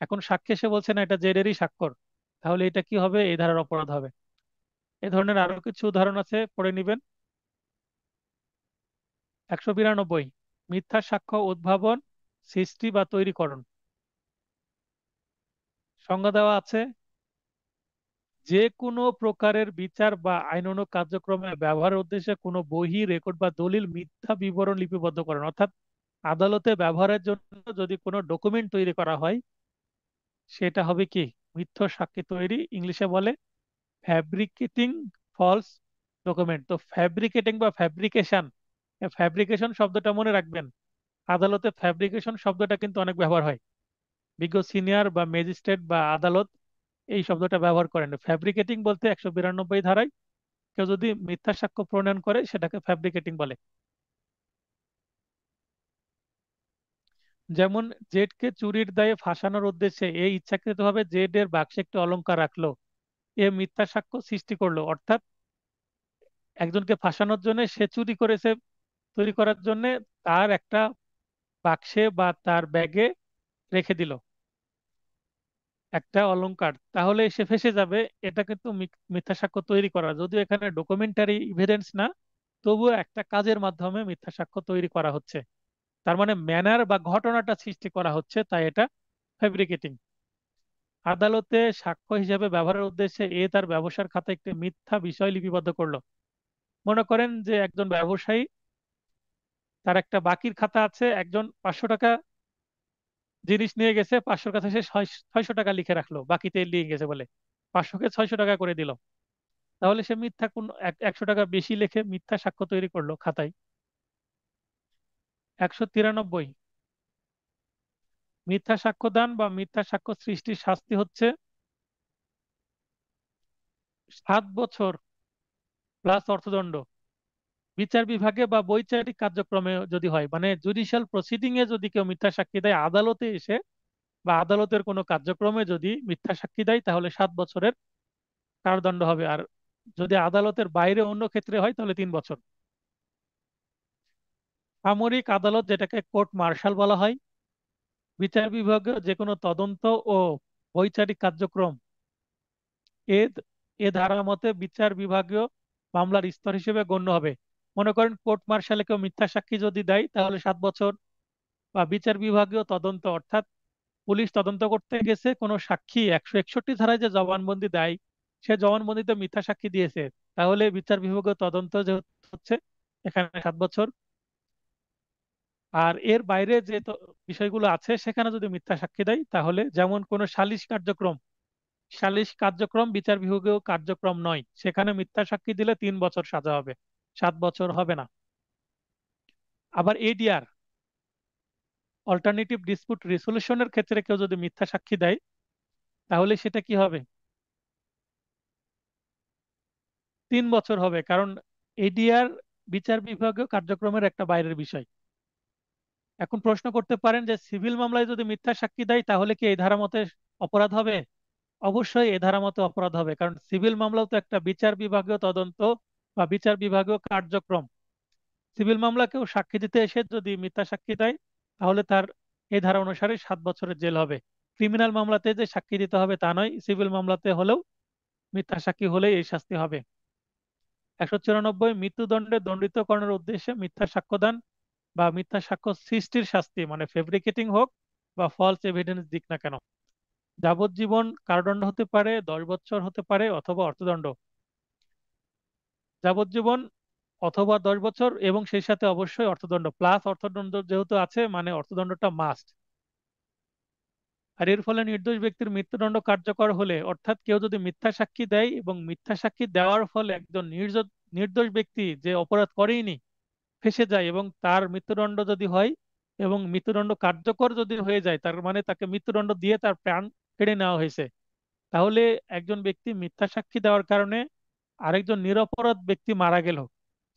এখন সাক্ষী এসে বলছে না এটা জেড এরই স্বাক্ষর, তাহলে এটা কি হবে, এই ধারার অপরাধ হবে। এ ধরনের আরো কিছু উদাহরণ আছে, পড়ে নিবেন। 192, মিথ্যা সাক্ষ্য উদ্ভাবন, সৃষ্টি বা তৈরিকরণ। সংজ্ঞা দেওয়া আছে, যে কোনো প্রকারের বিচার বা আইনানুগ কার্যক্রমে ব্যবহারের উদ্দেশ্যে কোনো বহি, রেকর্ড বা দলিল, মিথ্যা বিবরণ লিপিবদ্ধকরণ। অর্থাৎ আদালতে ব্যবহারের জন্য যদি কোনো ডকুমেন্ট তৈরি করা হয়, সেটা হবে কি? মিথ্যা সাক্ষী তৈরি, ইংলিশে বলে ফ্যাব্রিকেটিং ফলস ডকুমেন্ট। তো ফ্যাব্রিকেটিং বা ফ্যাব্রিকেশন, ফ্যাব্রিকেশন শব্দটা মনে রাখবেন। আদালতে ফ্যাব্রিকেশন শব্দটা কিন্তু অনেক ব্যবহার হয়। বিজ্ঞ সিনিয়র বা ম্যাজিস্ট্রেট বা আদালত এই শব্দটা ব্যবহার করেন। ফ্যাব্রিকেটিং বলতে 192 ধারায় কেউ যদি মিথ্যা সাক্ষ্য প্রণয়ন করে সেটাকে ফ্যাব্রিকেটিং বলে। যেমন জেডকে চুরির দায়ে ফাঁসানোর উদ্দেশ্যে এ ইচ্ছাকৃতভাবে জেড এর বাক্সে একটি অলংকার রাখলো, এ মিথ্যা সাক্ষ্য সৃষ্টি করলো। অর্থাৎ একজনকে ফাঁসানোর জন্য, সে চুরি করেছে তৈরি করার জন্য তার একটা বাক্সে বা তার ব্যাগে রেখে দিল একটা অলংকার, তাহলে সে ফেঁসে যাবে। এটা কিন্তু মিথ্যা সাক্ষ্য তৈরি করা, যদিও এখানে ডকুমেন্টারি এভিডেন্স না, তবুও একটা কাজের মাধ্যমে মিথ্যা সাক্ষ্য তৈরি করা হচ্ছে। তার মানে ম্যানার বা ঘটনাটা সৃষ্টি করা হচ্ছে, তাই এটা ফ্যাব্রিকেটিং। আদালতে সাক্ষ্য হিসেবে ব্যবহারের উদ্দেশ্যে এ তার ব্যবসার খাতায় একটি মিথ্যা বিষয় লিপিবদ্ধ করলো। মনে করেন যে একজন ব্যবসায়ী, তার একটা বাকির খাতা আছে, একজন 500 টাকা জিনিস নিয়ে গেছে, 500 কাছে সে 600 টাকা লিখে রাখলো বাকিতে নিয়ে গেছে বলে, 500-কে 600 টাকা করে দিল। তাহলে সে মিথ্যা কোন 100 টাকা বেশি লিখে মিথ্যা সাক্ষ্য তৈরি করলো খাতায়। 193, মিথ্যা সাক্ষ্য দান বা মিথ্যা সাক্ষ্য সৃষ্টির শাস্তি হচ্ছে 7 বছর প্লাস অর্থদণ্ড। বিচার বিভাগে বা বৈচারিক কার্যক্রমে যদি হয়, মানে জুডিশিয়াল প্রসিডিং এ যদি কেউ মিথ্যা সাক্ষী দেয় আদালতে এসে, বা আদালতের কোনো কার্যক্রমে যদি মিথ্যা সাক্ষী দেয়, তাহলে 7 বছরের কারাদণ্ড হবে। আর যদি আদালতের বাইরে অন্য ক্ষেত্রে হয় তাহলে 3 বছর। সামরিক আদালত, যেটাকে কোর্ট মার্শাল বলা হয়, বিচার বিভাগীয় যে কোনো তদন্ত ও বৈচারিক কার্যক্রম এ এ ধারা মতে বিচার বিভাগীয় মামলার স্তর হিসেবে গণ্য হবে। মনে করেন কোর্ট মার্শালে কেউ মিথ্যা সাক্ষী যদি দেয় তাহলে 7 বছর। বা বিচার বিভাগীয় তদন্ত, অর্থাৎ পুলিশ তদন্ত করতে গেছে, কোনো সাক্ষী 161 ধারায় যে জবানবন্দি দেয়, সে জবানবন্দিতে মিথ্যা সাক্ষী দিয়েছে, তাহলে বিচার বিভাগীয় তদন্ত যে হচ্ছে, এখানে 7 বছর। আর এর বাইরে যে বিষয়গুলো আছে সেখানে যদি মিথ্যা সাক্ষী দেয়, তাহলে যেমন কোনো সালিশ কার্যক্রম, সালিশ কার্যক্রম বিচার বিভাগীয় কার্যক্রম নয়, সেখানে মিথ্যা সাক্ষী দিলে 3 বছর সাজা হবে, 7 বছর হবে না। আবার এডিআর, অল্টারনেটিভ ডিসপিউট রেজলিউশনের ক্ষেত্রে কেউ যদি মিথ্যা সাক্ষী দেয়, তাহলে সেটা কি হবে? 3 বছর হবে, কারণ এডিআর বিচার বিভাগীয় কার্যক্রমের একটা বাইরের বিষয়। এখন প্রশ্ন করতে পারেন যে সিভিল মামলায় যদি মিথ্যা সাক্ষী দেয় তাহলে কি এই ধারা মতে অপরাধ হবে? অবশ্যই এ ধারা মতে অপরাধ হবে, কারণ সিভিল মামলাও তো একটা বিচার বিভাগীয় তদন্ত বা বিচার বিভাগীয় কার্যক্রম। সিভিল মামলা কেউ সাক্ষী দিতে এসে যদি মিথ্যা সাক্ষী দেয়, তাহলে তার এই ধারা অনুসারে 7 বছরের জেল হবে। ক্রিমিনাল মামলাতে যে সাক্ষী দিতে হবে তা নয়, সিভিল মামলাতে হলেও মিথ্যা সাক্ষী হলেই এই শাস্তি হবে। 194, মৃত্যুদণ্ডে দণ্ডিতকরণের উদ্দেশ্যে মিথ্যা সাক্ষ্যদান বা মিথ্যা সাক্ষ্য সৃষ্টির শাস্তি, মানে ফেব্রিকেটিং হোক বা ফলস এভিডেন্স দিক না কেন, যাবজ্জীবন কারাদণ্ড হতে পারে, 10 বছর হতে পারে, অথবা অর্থদণ্ড। যাবজ্জীবন অথবা 10 বছর, এবং সেই সাথে অবশ্যই অর্থদণ্ড, প্লাস অর্থদণ্ড যেহেতু আছে মানে অর্থদণ্ডটা মাস্ট। আর এর ফলে নির্দোষ ব্যক্তির মৃত্যুদণ্ড কার্যকর হলে, অর্থাৎ কেউ যদি মিথ্যা সাক্ষী দেয় এবং মিথ্যা সাক্ষী দেওয়ার ফলে একজন নির্দোষ ব্যক্তি যে অপরাধ করেইনি ফেঁসে যায়, এবং তার মৃত্যুদণ্ড যদি হয় এবং মৃত্যুদণ্ড কার্যকর যদি হয়ে যায়, তার মানে তাকে মৃত্যুদণ্ড দিয়ে তার প্রাণ কেড়ে নেওয়া হয়েছে, তাহলে একজন ব্যক্তি মিথ্যা সাক্ষী দেওয়ার কারণে আরেকজন নিরপরাধ ব্যক্তি মারা গেল,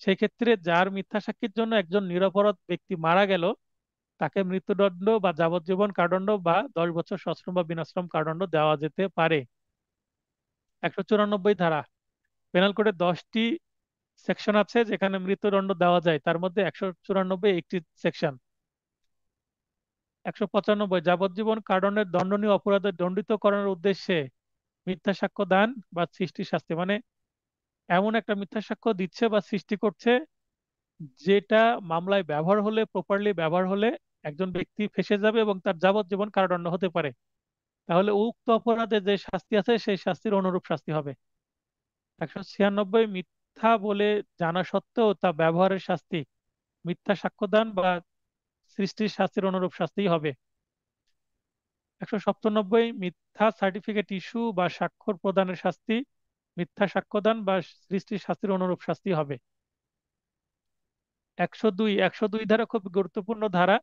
সেই ক্ষেত্রে যার মিথ্যা সাক্ষীর জন্য একজন নিরপরাধ ব্যক্তি মারা গেল, তাকে মৃত্যুদণ্ড বা যাবজ্জীবন কারাদণ্ড বা 10 বছর সশ্রম বা বিনাশ্রম কারাদণ্ড দেওয়া যেতে পারে। 194 ধারা, পেনাল কোডে 10টি সেকশন আছে যেখানে মৃত্যুদণ্ড দেওয়া যায়, তার মধ্যে 194 একটি সেকশন। 195, যাবজ্জীবন কারাদণ্ডের দণ্ডনীয় অপরাধে দণ্ডিত করার উদ্দেশ্যে মিথ্যা সাক্ষ্য দান বা সৃষ্টি শাস্তি, মানে এমন একটা মিথ্যা সাক্ষ্য দিচ্ছে বা সৃষ্টি করছে যেটা মামলায় ব্যবহার হলে, প্রপারলি ব্যবহার হলে একজন ব্যক্তি ফেঁসে যাবে এবং তার যাবজ্জীবন কারাদণ্ড হতে পারে। তাহলে উক্ত অপরাধে যে শাস্তি আছে সেই শাস্তির অনুরূপ শাস্তি হবে। 196, মিথ্যা বলে জানা সত্ত্বেও তা ব্যবহারের শাস্তি মিথ্যা সাক্ষ্যদান বা সৃষ্টির শাস্তির অনুরূপ শাস্তি হবে। 197, মিথ্যা সার্টিফিকেট ইস্যু বা স্বাক্ষর প্রদানের শাস্তি মিথ্যা সাক্ষ্যদান বা সৃষ্টির শাস্তির অনুরূপ শাস্তি হবে। 102 ধারা খুব গুরুত্বপূর্ণ ধারা।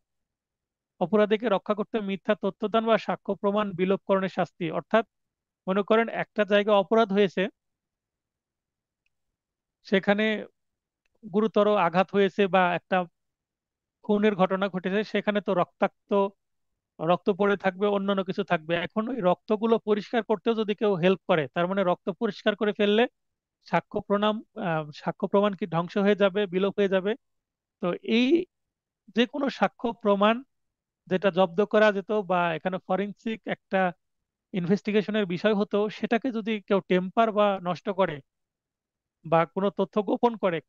অপরাধীকে রক্ষা করতে মিথ্যা তথ্যদান বা সাক্ষ্য প্রমাণ বিলোপকরণের শাস্তি। অর্থাৎ মনে করেন একটা জায়গায় অপরাধ হয়েছে, সেখানে গুরুতর আঘাত হয়েছে বা একটা খুনের ঘটনা ঘটেছে, সেখানে তো রক্ত পড়ে থাকবে, অন্যান্য কিছু থাকবে। এখন ওই রক্তগুলো পরিষ্কার করতেও যদি কেউ হেল্প করে, তার মানে রক্ত পরিষ্কার করে ফেললে সাক্ষ্য প্রমাণ কি ধ্বংস হয়ে যাবে, বিলোপ হয়ে যাবে। তো এই যে কোনো সাক্ষ্য প্রমাণ যেটা জব্দ করা যেত বা এখানে ফরেনসিক একটা ইনভেস্টিগেশনের বিষয় হতো, সেটাকে যদি কেউ টেম্পার বা নষ্ট করে বা কোনো তথ্য গোপন করে,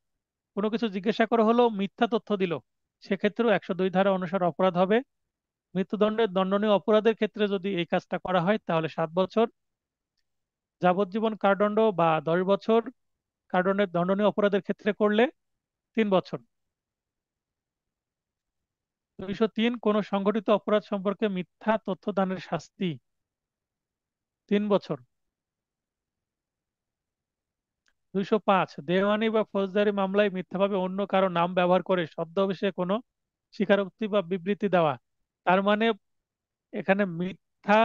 কোনো কিছু জিজ্ঞাসা করা হলো মিথ্যা তথ্য দিল, সেক্ষেত্রেও 102 ধারা অনুসারে অপরাধ হবে। মৃত্যুদণ্ডের দণ্ডনীয় অপরাধের ক্ষেত্রে যদি এই কাজটা করা হয় তাহলে 7 বছর, যাবজ্জীবন কারাদণ্ড বা 10 বছর কারাদণ্ডের দণ্ডনীয় অপরাধের ক্ষেত্রে করলে 3 বছর। 203, কোন সংগঠিত অপরাধ সম্পর্কে মিথ্যা তথ্য দানের শাস্তি 3 বছর। 205, দেওয়ানি বা ফৌজদারি মামলায় মিথ্যাভাবে অন্য কারো নাম ব্যবহার করে ছদ্মবেশে কোনো স্বীকারোক্তি বা বিবৃতি দেওয়া। তার মানে এখানে মিথ্যা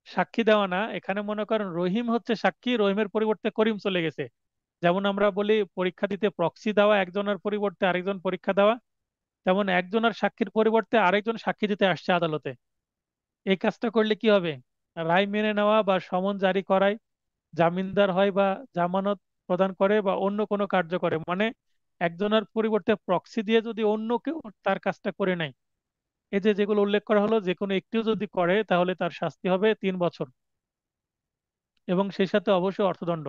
সাক্ষী দেওয়া না, এখানে মনে করেন রহিম হচ্ছে সাক্ষী, রহিমের পরিবর্তে করিম চলে গেছে। যেমন আমরা বলি পরীক্ষা দিতে প্রক্সি দেওয়া, একজনের পরিবর্তে আরেকজন পরীক্ষা দেওয়া, তেমন একজনের সাক্ষীর পরিবর্তে আরেকজন সাক্ষী দিতে আসছে আদালতে। এই কাজটা করলে কি হবে? রায় মেনে নেওয়া বা সমন জারি করায়, জামিনদার হয় বা জামানত প্রদান করে বা অন্য কোনো কার্য করে, মানে একজনের পরিবর্তে প্রক্সি দিয়ে যদি অন্য কেউ তার কাজটা করে নেয়, এই যে যেগুলো উল্লেখ করা হলো যে কোনো একটিও যদি করে তাহলে তার শাস্তি হবে 3 বছর এবং সেই সাথে অবশ্যই অর্থদণ্ড।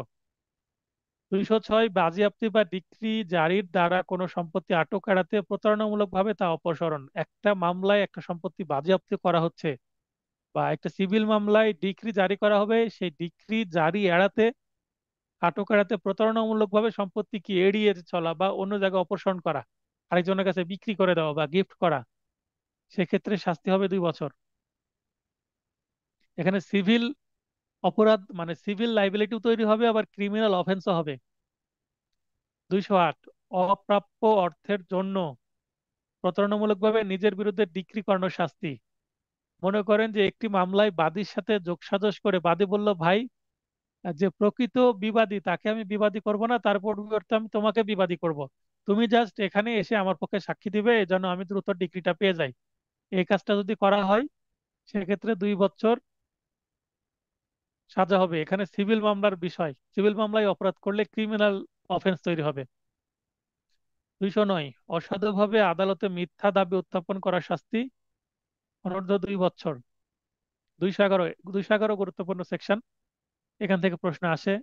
206, বাজেয়াপ্তি বা ডিক্রি জারির দ্বারা কোনো সম্পত্তি আটক এড়াতে প্রতারণামূলকভাবে তা অপসারণ। একটা মামলায় একটা সম্পত্তি বাজেয়াপ্তি করা হচ্ছে বা একটা সিভিল মামলায় ডিক্রি জারি করা হবে, সেই ডিক্রি জারি এড়াতে, আটক এড়াতে প্রতারণামূলকভাবে সম্পত্তি কি এড়িয়ে চলা বা অন্য জায়গায় অপসারণ করা, আরেকজনের কাছে বিক্রি করে দেওয়া বা গিফট করা, সেক্ষেত্রে শাস্তি হবে 2 বছর। এখানে সিভিল অপরাধ মানে সিভিল লাইবিলিটিও তৈরি হবে, আবার ক্রিমিনাল অফেন্সও হবে। 208, অপ্রাপ্য অর্থের জন্য প্রতারণামূলকভাবে নিজের বিরুদ্ধে ডিক্রি করানোর শাস্তি। মনে করেন যে একটি মামলায় বাদীর সাথে যোগসাজশ করে বাদী বলল, ভাই, যে প্রকৃত বিবাদী তাকে আমি বিবাদী করব না, তার পরিবর্তে আমি তোমাকে বিবাদী করব। তুমি জাস্ট এখানে এসে আমার পক্ষে সাক্ষী দিবে, এই জন্য আমি দ্রুত ডিগ্রিটা পেয়ে যাই। এই কাজটা যদি করা হয় সেক্ষেত্রে 2 বছর সাজা হবে। এখানে সিভিল মামলার বিষয়, সিভিল মামলায় অপরাধ করলে ক্রিমিনাল অফেন্স তৈরি হবে। 209, অসাধুভাবে আদালতে মিথ্যা দাবি উত্থাপন করার শাস্তি অনূর্ধ্ব 2 বছর। 211, 211 গুরুত্বপূর্ণ সেকশন, এখান থেকে প্রশ্ন আসে।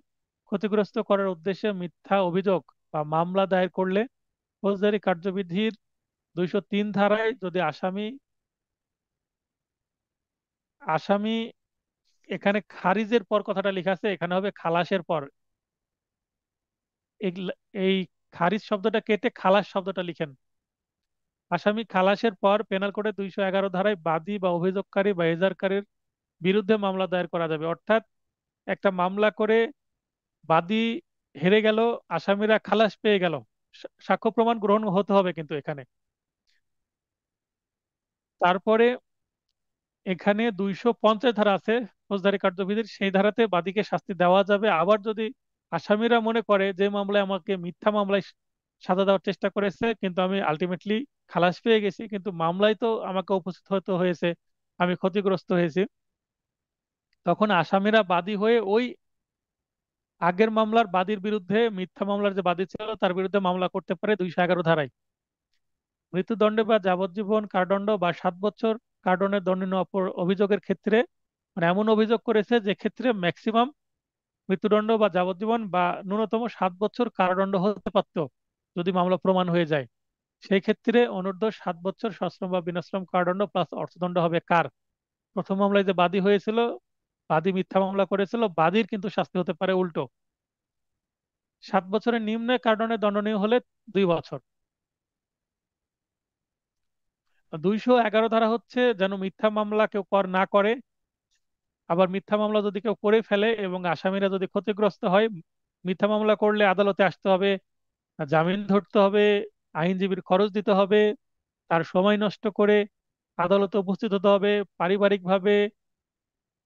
ক্ষতিগ্রস্ত করার উদ্দেশ্যে মিথ্যা অভিযোগ বা মামলা দায়ের করলে ফৌজদারি কার্যবিধির 203 ধারায় যদি আসামি আসামি এখানে খারিজের পর কথাটা লেখা আছে, এখানে হবে খালাসের পর। এই খারিজ শব্দটা কেটে খালাস শব্দটা লিখেন। আসামি খালাসের পর পেনাল কোডে 211 ধারায় বাদী বা অভিযোগকারী বা এজাহারকারীর বিরুদ্ধে মামলা দায়ের করা যাবে। অর্থাৎ একটা মামলা করে বাদী হেরে গেল, আসামিরা খালাস পেয়ে গেল, সাক্ষ্য প্রমাণ গ্রহণ হতে হবে কিন্তু এখানে। তারপরে এখানে 250 ধারা আছে ফৌজদারি কার্যবিধির, সেই ধারাতে বাদীকে শাস্তি দেওয়া যাবে। আবার যদি আসামিরা মনে করে যে মামলায় আমাকে মিথ্যা মামলায় সাজা দেওয়ার চেষ্টা করেছে কিন্তু আমি আলটিমেটলি খালাস পেয়ে গেছি, কিন্তু মামলায় তো আমাকে উপস্থিত হতে হয়েছে, আমি ক্ষতিগ্রস্ত হয়েছি, তখন আসামিরা বাদী হয়ে ওই আগের মামলার বাদীর বিরুদ্ধে, মিথ্যা মামলার যে বাদী ছিল তার বিরুদ্ধে মামলা করতে পারে 211 ধারায়। মৃত্যুদণ্ডে বা যাবজ্জীবন কারাদণ্ড বা 7 বছর কারাদণ্ডের দণ্ডনীয় অপর অভিযোগের ক্ষেত্রে, মানে এমন অভিযোগ করেছে যে ক্ষেত্রে ম্যাক্সিমাম মৃত্যুদণ্ড বা যাবজ্জীবন বা ন্যূনতম 7 বছর কারাদণ্ড হতে পারত যদি মামলা প্রমাণ হয়ে যায়। সেই ক্ষেত্রে অনূর্ধ্ব 7 বছর সশ্রম বা বিনাশ্রম কারাদণ্ড প্লাস অর্থদণ্ড হবে কার? প্রথম মামলায় যে বাদী হয়েছিল, বাদী মিথ্যা মামলা করেছিল, বাদীর কিন্তু শাস্তি হতে পারে উল্টো। 7 বছরের নিম্নে কারাদণ্ডে দণ্ডনীয় হলে 2 বছর। 211 ধারা হচ্ছে যেন মিথ্যা মামলা কেউ না করে। আবার মিথ্যা মামলা যদি কেউ করে ফেলে এবং আসামিরা যদি ক্ষতিগ্রস্ত হয়, মিথ্যা মামলা করলে আদালতে আসতে হবে, জামিন ধরতে হবে, আইনজীবীর খরচ দিতে হবে, তার সময় নষ্ট করে আদালতে উপস্থিত হতে হবে, পারিবারিকভাবে,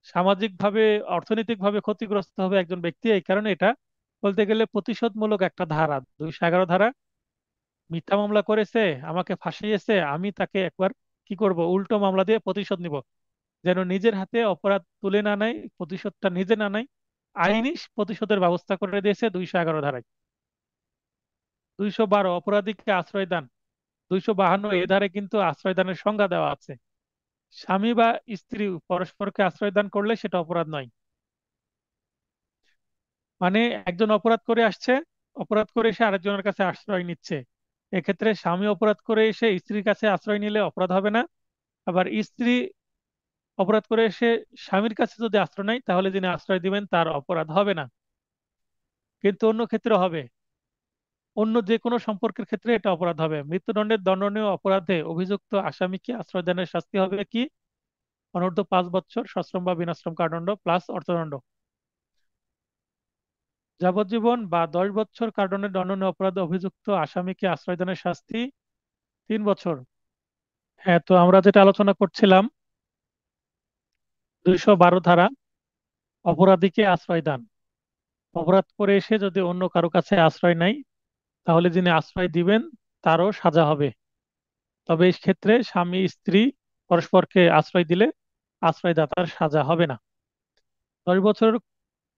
সামাজিকভাবে, অর্থনৈতিকভাবে ক্ষতিগ্রস্ত হবে একজন ব্যক্তি। এই কারণে এটা বলতে গেলে প্রতিশোধমূলক একটা ধারা। 211 ধারা, মিথ্যা মামলা করেছে, আমাকে ফাঁসিয়েছে, আমি তাকে একবার কি করব, উল্টো মামলা দিয়ে প্রতিশোধ নিব, যেন নিজের হাতে অপরাধ তুলে না নেয়, প্রতিশোধটা নিজে না নেয়। আইনি প্রতিশোধের ব্যবস্থা করে দিয়েছে 211 ধারায়। 212 অপরাধীকে আশ্রয় দান। 252 এ ধারে কিন্তু আশ্রয় দানের সংজ্ঞা দেওয়া আছে। স্বামী বা স্ত্রী পরস্পরকে আশ্রয় দান করলে সেটা অপরাধ নয়। মানে একজন অপরাধ করে আসছে, অপরাধ করে এসে আরেকজনের কাছে আশ্রয় নিচ্ছে, এক্ষেত্রে স্বামী অপরাধ করে এসে স্ত্রীর কাছে আশ্রয় নিলে অপরাধ হবে না। আবার স্ত্রী অপরাধ করে এসে স্বামীর কাছে যদি আশ্রয় নেয়, তাহলে যিনি আশ্রয় দিবেন তার অপরাধ হবে না, কিন্তু অন্য ক্ষেত্রে হবে। অন্য যে কোনো সম্পর্কের ক্ষেত্রে এটা অপরাধ হবে। মৃত্যুদণ্ডের দণ্ডনীয় অপরাধে অভিযুক্ত আসামিকে আশ্রয় দানের শাস্তি হবে কি? অনূর্ধ্ব 5 বছর সশ্রম বা বিনাশ্রম কারাদণ্ড প্লাস অর্থদণ্ড। যাবজ্জীবন বা 10 বছর কারাদণ্ডের দণ্ডনীয় অপরাধে অভিযুক্ত আসামিকে আশ্রয় দানের শাস্তি 3 বছর। হ্যাঁ, তো আমরা যেটা আলোচনা করছিলাম, 212 ধারা, অপরাধীকে আশ্রয় দান। অপরাধ করে এসে যদি অন্য কারো কাছে আশ্রয় নেয়, তাহলে যিনি আশ্রয় দিবেন তারও সাজা হবে। তবে এই ক্ষেত্রে স্বামী স্ত্রী পরস্পরকে আশ্রয় দিলে আশ্রয়দাতার সাজা হবে না। 10 বছরের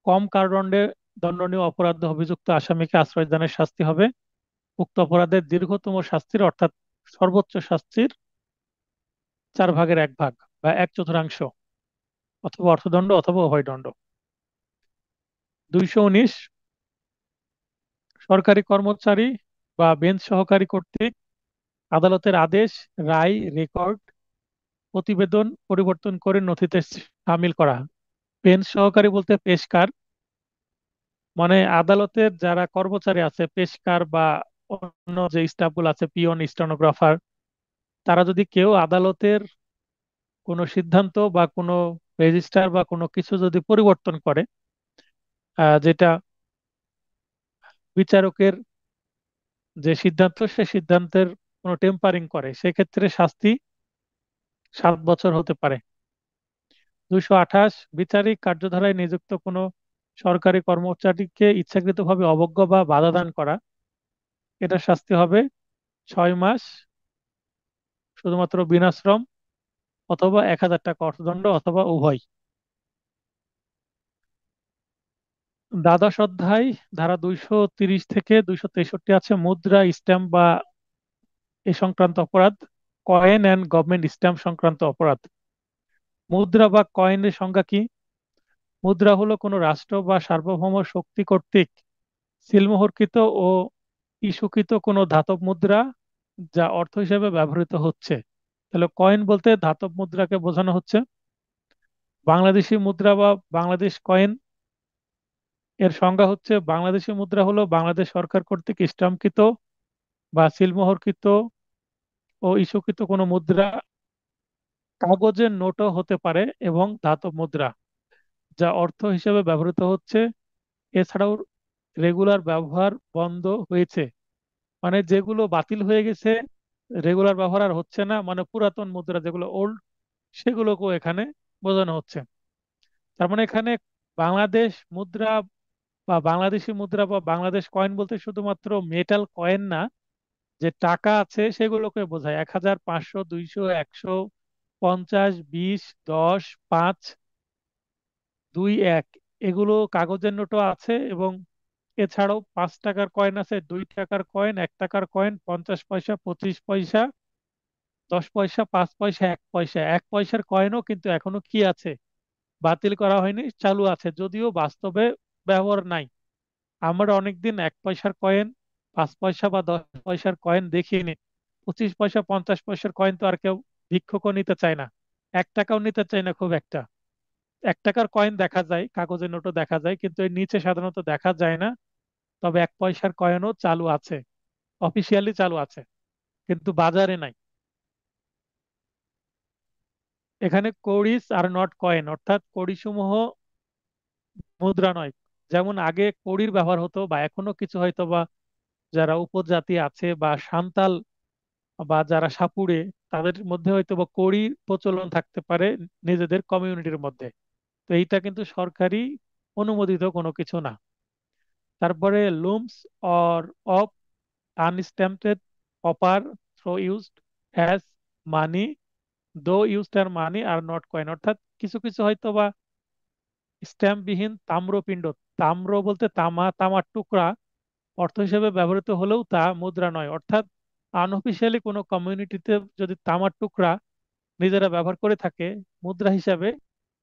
কম কারাদণ্ডে দণ্ডনীয় অপরাধে অভিযুক্ত আসামিকে আশ্রয় দানের শাস্তি হবে উক্ত অপরাধের দীর্ঘতম শাস্তির, অর্থাৎ সর্বোচ্চ শাস্তির 1/4 বা 1/4, অথবা অর্থদণ্ড অথবা উভয় দণ্ড। 219 সরকারি কর্মচারী বা বেঞ্চ সহকারী কর্তৃক আদালতের আদেশ, রায়, রেকর্ড, প্রতিবেদন পরিবর্তন করে নথিতে শামিল করা। বেঞ্চ সহকারী বলতে পেশকার, মানে আদালতের যারা কর্মচারী আছে, পেশকার বা অন্য যে স্টাফগুলো আছে, পিয়ন, স্টেনোগ্রাফার, তারা যদি কেউ আদালতের কোনো সিদ্ধান্ত বা কোনো রেজিস্টার বা কোনো কিছু যদি পরিবর্তন করে, যেটা বিচারকের যে সিদ্ধান্ত, সে সিদ্ধান্তের কোনো টেম্পারিং করে, সেক্ষেত্রে শাস্তি 7 বছর হতে পারে। 228 বিচারিক কার্যধারায় নিযুক্ত কোনো সরকারি কর্মচারীকে ইচ্ছাকৃতভাবে অবজ্ঞা বা বাধা দান করা, এটার শাস্তি হবে 6 মাস শুধুমাত্র বিনাশ্রম, অথবা 1,000 টাকা অর্থদণ্ড, অথবা উভয়। দ্বাদশ অধ্যায় ধারা 230 থেকে 263 আছে মুদ্রা, স্ট্যাম্প বা এ সংক্রান্ত অপরাধ, কয়েন অ্যান্ড গভর্নমেন্ট স্ট্যাম্প সংক্রান্ত অপরাধ। মুদ্রা বা কয়েনের সংজ্ঞা কি? মুদ্রা হলো কোনো রাষ্ট্র বা সার্বভৌম শক্তি কর্তৃক সিলমোহরকৃত ও ইস্যুকৃত কোনো ধাতব মুদ্রা যা অর্থ হিসেবে ব্যবহৃত হচ্ছে। তাহলে কয়েন বলতে ধাতব মুদ্রাকে বোঝানো হচ্ছে। বাংলাদেশি মুদ্রা বা বাংলাদেশ কয়েন, এর সংজ্ঞা হচ্ছে বাংলাদেশি মুদ্রা হলো বাংলাদেশ সরকার কর্তৃক স্ট্যাম্পকৃত বা সিলমোহরকৃত ও ইস্যুকৃত কোনো মুদ্রা, কাগজের নোটও হতে পারে, এবং ধাতব মুদ্রা যা অর্থ হিসেবে ব্যবহৃত হচ্ছে। এছাড়াও রেগুলার ব্যবহার বন্ধ হয়েছে, মানে যেগুলো বাতিল হয়ে গেছে, রেগুলার ব্যবহার আর হচ্ছে না, মানে পুরাতন মুদ্রা যেগুলো ওল্ড, সেগুলোকেও এখানে বোঝানো হচ্ছে। তার মানে এখানে বাংলাদেশ মুদ্রা বা বাংলাদেশি মুদ্রা বা বাংলাদেশ কয়েন বলতে শুধুমাত্র মেটাল কয়েন না, যে টাকা আছে সেগুলোকে বোঝায়। 1,000, 500, 200, 100, 50, 20, 10, 5, 2, 1, এগুলো কাগজের নোটও আছে। এবং এছাড়াও 5 টাকার কয়েন আছে, 2 টাকার কয়েন, 1 টাকার কয়েন, 50 পয়সা, 25 পয়সা, 10 পয়সা, 5 পয়সা, 1 পয়সা। 1 পয়সার কয়েনও কিন্তু এখনো কি আছে, বাতিল করা হয়নি, চালু আছে, যদিও বাস্তবে ব্যবহার নাই। আমরা অনেকদিন 1 পয়সার কয়েন, 5 পয়সা বা 10 পয়সার কয়েন দেখিনি। 25 পয়সা 50 পয়সার কয়েন তো আর কেউ ভিক্ষুকও নিতে চায় না, 1 টাকাও নিতে চায় না খুব একটা। 1 টাকার কয়েন দেখা যায়, কাগজের নোটও দেখা যায়, কিন্তু এর নিচে সাধারণত দেখা যায় না। তবে 1 পয়সার কয়েনও চালু আছে, অফিসিয়ালি চালু আছে, কিন্তু বাজারে নাই। এখানে কড়িস আর নট কয়েন, অর্থাৎ কড়িসমূহ মুদ্রা নয়। যেমন আগে কড়ির ব্যবহার হতো, বা এখনো কিছু হয়তো বা যারা উপজাতি আছে বা সাঁওতাল বা যারা সাপুড়ে, তাদের মধ্যে হয়তো বা কড়ি প্রচলন থাকতে পারে নিজেদের কমিউনিটির মধ্যে। তো এইটা কিন্তু সরকারি অনুমোদিত কোনো কিছু না। তারপরে lumps or of unstamped copper through used as money, though used are money are not coin, অর্থাৎ কিছু কিছু হয়তো বা স্ট্যাম্পবিহীন তাম্রপিণ্ড, তাম্র বলতে তামা, তামার টুকরা অর্থ হিসেবে ব্যবহৃত হলেও তা মুদ্রা নয়। অর্থাৎ আনঅফিসিয়ালি কোনো কমিউনিটিতে যদি তামার টুকরা নিজেরা ব্যবহার করে থাকে মুদ্রা হিসাবে,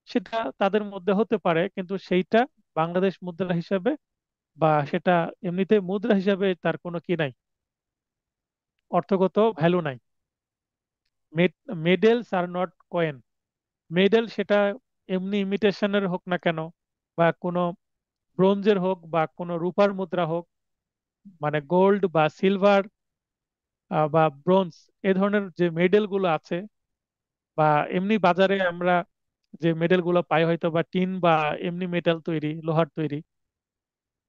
সেটা তাদের মধ্যে হতে পারে, কিন্তু সেইটা বাংলাদেশ মুদ্রা হিসাবে বা সেটা এমনিতে মুদ্রা হিসাবে তার কোনো কি নাই, অর্থগত ভ্যালু নাই। Medals R not coin. Medal সেটা এমনি ইমিটেশনের হোক না কেন, বা কোনো ব্রোঞ্জের হোক বা কোনো রূপার মুদ্রা হোক, মানে গোল্ড বা সিলভার বা ব্রোঞ্জ, এ ধরনের যে মেডেল গুলো আছে, বা এমনি বাজারে আমরা যে মেডেল গুলো পাই হয়তো বা টিন বা এমনি মেটাল তৈরি, লোহার তৈরি।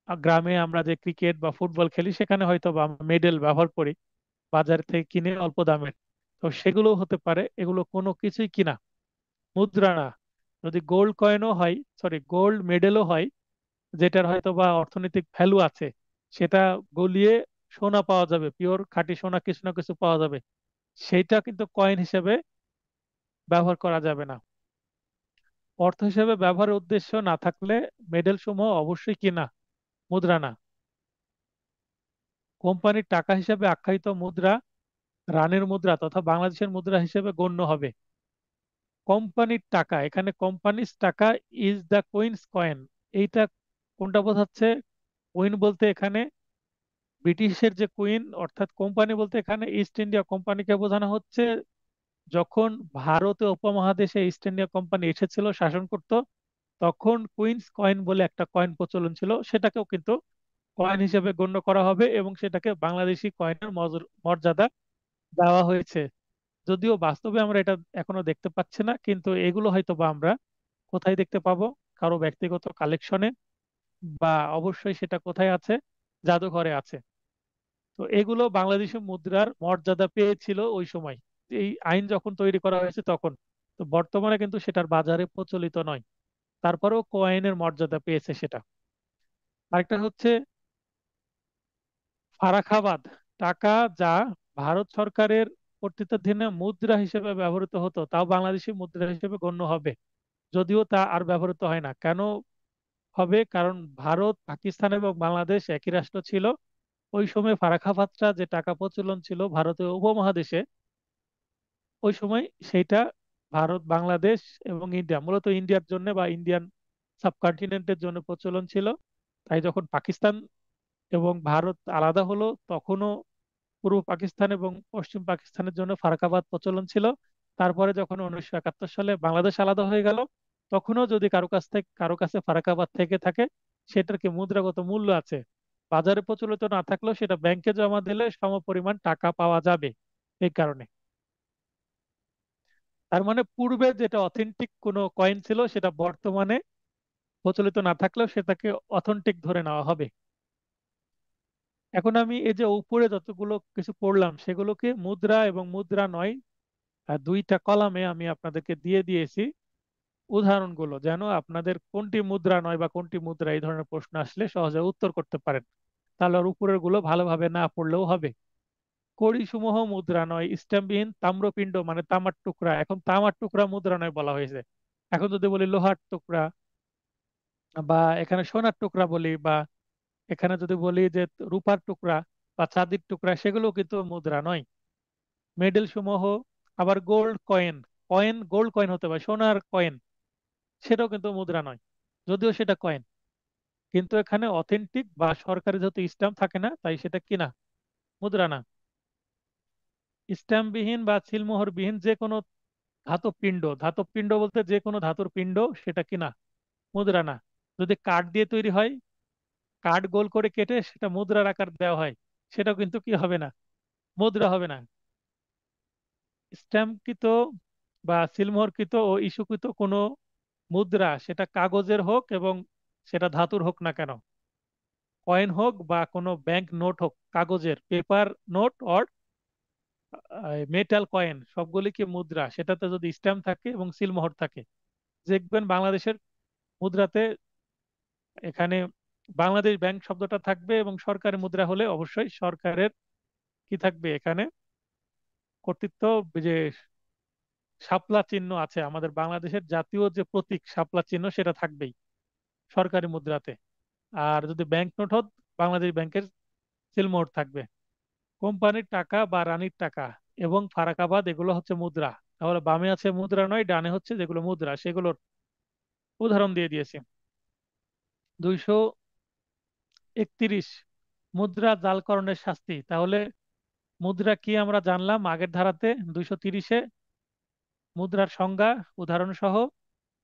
আর গ্রামে আমরা যে ক্রিকেট বা ফুটবল খেলি সেখানে হয়তো বা মেডেল ব্যবহার করি বাজার থেকে কিনে অল্প দামের। তো সেগুলো হতে পারে, এগুলো কোনো কিছুই কিনা, মুদ্রা না। যদি গোল্ড কয়েনও হয়, সরি গোল্ড মেডেলও হয়, যেটার হয়তো বা অর্থনৈতিক ভ্যালু আছে, সেটা গলিয়ে সোনা পাওয়া যাবে, পিওর খাঁটি সোনা কিছু না কিছু পাওয়া যাবে, সেইটা কিন্তু কয়েন হিসেবে ব্যবহার করা যাবে না। অর্থ হিসেবে ব্যবহারের উদ্দেশ্য না থাকলে মেডেল সমূহ অবশ্যই কিনা, মুদ্রা না। কোম্পানির টাকা হিসেবে আখ্যায়িত মুদ্রা রানের মুদ্রা তথা বাংলাদেশের মুদ্রা হিসেবে গণ্য হবে। কোম্পানির টাকা, এখানে কোম্পানির টাকা ইজ দ্য কুইন্স কয়েন, এইটা কোনটা বোঝাচ্ছে? কুইন বলতে এখানে ব্রিটিশের যে কুইন, অর্থাৎ কোম্পানি বলতে এখানে ইস্ট ইন্ডিয়া কোম্পানিকে বোঝানো হচ্ছে। যখন ভারতে উপমহাদেশে ইস্ট ইন্ডিয়া কোম্পানি এসেছিল, শাসন করত, তখন কুইন্স কয়েন বলে একটা কয়েন প্রচলন ছিল, সেটাকেও কিন্তু কয়েন হিসেবে গণ্য করা হবে এবং সেটাকে বাংলাদেশি কয়েনের মর্যাদা দেওয়া হয়েছে। যদিও বাস্তবে আমরা এটা এখনো দেখতে পাচ্ছি না, কিন্তু এগুলো হয়তো বা আমরা কোথায় দেখতে পাবো? কারো ব্যক্তিগত কালেকশনে, বা অবশ্যই সেটা কোথায় আছে? জাদুঘরে আছে। তো এগুলো বাংলাদেশি মুদ্রার মর্যাদা পেয়েছিল ওই সময়, এই আইন যখন তৈরি করা হয়েছে তখন। তো বর্তমানে কিন্তু সেটার বাজারে প্রচলিত নয়, তারপরেও কয়েনের মর্যাদা পেয়েছে সেটা। আরেকটা হচ্ছে ফারাখাবাদ টাকা, যা ভারত সরকারের কর্তৃত্বাধীনে মুদ্রা হিসেবে ব্যবহৃত হতো, তাও বাংলাদেশি মুদ্রা হিসেবে গণ্য হবে। যদিও তা আর ব্যবহৃত হয় না। কেন হবে? কারণ ভারত, পাকিস্তান এবং বাংলাদেশ একই রাষ্ট্র ছিল। ওই সময় ফারাখাবাদটা যে টাকা প্রচলন ছিল ভারতীয় উপমহাদেশে, ওই সময় সেইটা ভারত, বাংলাদেশ এবং ইন্ডিয়া, মূলত ইন্ডিয়ার জন্য বা ইন্ডিয়ান সাবকন্টিনেন্টের জন্য প্রচলন ছিল। তাই যখন পাকিস্তান এবং ভারত আলাদা হলো, তখনও পূর্ব পাকিস্তান এবং পশ্চিম পাকিস্তানের জন্য ফারাকাবাদ প্রচলন ছিল। তারপরে যখন 1971 সালে বাংলাদেশ আলাদা হয়ে গেল, তখনও যদি কারো কাছে ফারাকাবাদ থেকে থাকে, সেটার কি মুদ্রাগত মূল্য আছে, বাজারে প্রচলিত না থাকলেও সেটা ব্যাংকে জমা দিলে সমপরিমাণ টাকা পাওয়া যাবে। এই কারণে, তার মানে পূর্বে যেটা অথেন্টিক কোনো কয়েন ছিল, সেটা বর্তমানে প্রচলিত না থাকলেও সেটাকে অথেন্টিক ধরে নেওয়া হবে। এখন আমি এই যে উপরে যতগুলো কিছু পড়লাম, সেগুলোকে মুদ্রা এবং মুদ্রা নয়, আর দুইটা কলামে আমি আপনাদেরকে দিয়ে দিয়েছি উদাহরণগুলো, যেন আপনাদের কোনটি মুদ্রা নয় বা কোনটি মুদ্রা, এই ধরনের প্রশ্ন আসলে সহজে উত্তর করতে পারেন। তাহলে আর উপরের গুলো ভালোভাবে না পড়লেও হবে। কড়িসমূহ মুদ্রা নয়, স্ট্যাম্পবিহীন তাম্রপিণ্ড মানে তামার টুকরা, এখন তামার টুকরা মুদ্রা নয় বলা হয়েছে। এখন যদি বলি লোহার টুকরা, বা এখানে সোনার টুকরা বলি, বা এখানে যদি বলি যে রূপার টুকরা বা চাঁদির টুকরা, সেগুলো কিন্তু মুদ্রা নয়। মেডেল সমূহ, আবার gold coin, coin gold coin হতে পারে, সোনার কয়েন, সেটাও কিন্তু মুদ্রা নয়, যদিও সেটা কয়েন। কিন্তু এখানে অথেন্টিক বা সরকারি যেহেতু স্ট্যাম্প থাকে না, তাই সেটা কি না, মুদ্রা না। স্ট্যাম্পবিহীন বা সিলমোহরবিহীন যে কোনো ধাতব পিণ্ড, ধাতব পিণ্ড বলতে যে কোনো ধাতুর পিণ্ড, সেটা কি না, মুদ্রা না। যদি কাঠ দিয়ে তৈরি হয়, কাঠ গোল করে কেটে সেটা মুদ্রার আকার দেওয়া হয়, সেটাও কিন্তু কি হবে না, মুদ্রা হবে না। স্ট্যাম্পকৃত বা সিলমোহরকৃত ও ইস্যুকৃত কোনো মুদ্রা, সেটা কাগজের হোক এবং সেটা ধাতুর হোক না কেন, কয়েন হোক বা কোনো ব্যাংক নোট হোক, কাগজের paper note or metal coin, সবগুলি কি মুদ্রা, সেটাতে যদি স্ট্যাম্প থাকে এবং সিলমোহর থাকে। দেখবেন বাংলাদেশের মুদ্রাতে এখানে বাংলাদেশ ব্যাংক শব্দটা থাকবে, এবং সরকারি মুদ্রা হলে অবশ্যই সরকারের কি থাকবে এখানে, কর্তৃত্ব, যে শাপলা চিহ্ন আছে আমাদের বাংলাদেশের জাতীয় যে প্রতীক শাপলা চিহ্ন, সেটা থাকবেই সরকারি মুদ্রাতে। আর যদি ব্যাংক নোট হোক, বাংলাদেশ ব্যাংকের সিলমোহর থাকবে। কোম্পানির টাকা বা রানীর টাকা এবং ফারাকাবাদ, এগুলো হচ্ছে মুদ্রা। তাহলে বামে আছে মুদ্রা নয়, ডানে হচ্ছে যেগুলো মুদ্রা, সেগুলোর উদাহরণ দিয়ে দিয়েছি। 231, মুদ্রা জালকরণের শাস্তি। তাহলে মুদ্রা কি আমরা জানলাম আগের ধারাতে, 230-এ মুদ্রার সংজ্ঞা উদাহরণ সহ,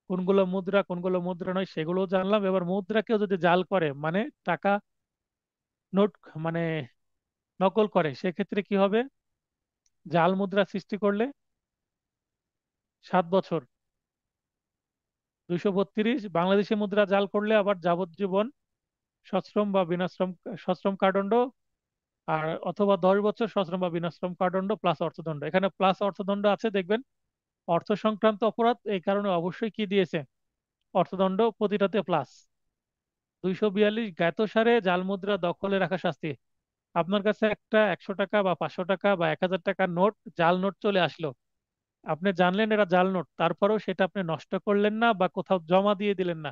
কোনগুলো মুদ্রা কোনগুলো মুদ্রা নয় সেগুলোও জানলাম। এবার মুদ্রাকেও যদি জাল করে, মানে টাকা নোট মানে নকল করে, সেক্ষেত্রে কি হবে, জাল মুদ্রা সৃষ্টি করলে 7 বছর। 232, বাংলাদেশি মুদ্রা জাল করলে আবার যাবজ্জীবন, সশ্রম বা বিনাশ্রম, সশ্রম কারাদণ্ড, আর অথবা 10 বছর সশ্রম বা বিনাশ্রম কারাদণ্ড প্লাস অর্থদণ্ড। এখানে প্লাস অর্থদণ্ড আছে দেখবেন, অর্থ সংক্রান্ত অপরাধ, এই কারণে অবশ্যই কি দিয়েছে, অর্থদণ্ড প্রতিটাতে প্লাস। 242, জ্ঞাতসারে জাল মুদ্রা দখলে রাখা শাস্তি। আপনার কাছে একটা 100 টাকা বা 500 টাকা বা 1000 টাকার নোট, জাল নোট চলে আসলো, আপনি জানলেন এটা জাল নোট, তারপরেও সেটা আপনি নষ্ট করলেন না বা কোথাও জমা দিয়ে দিলেন না,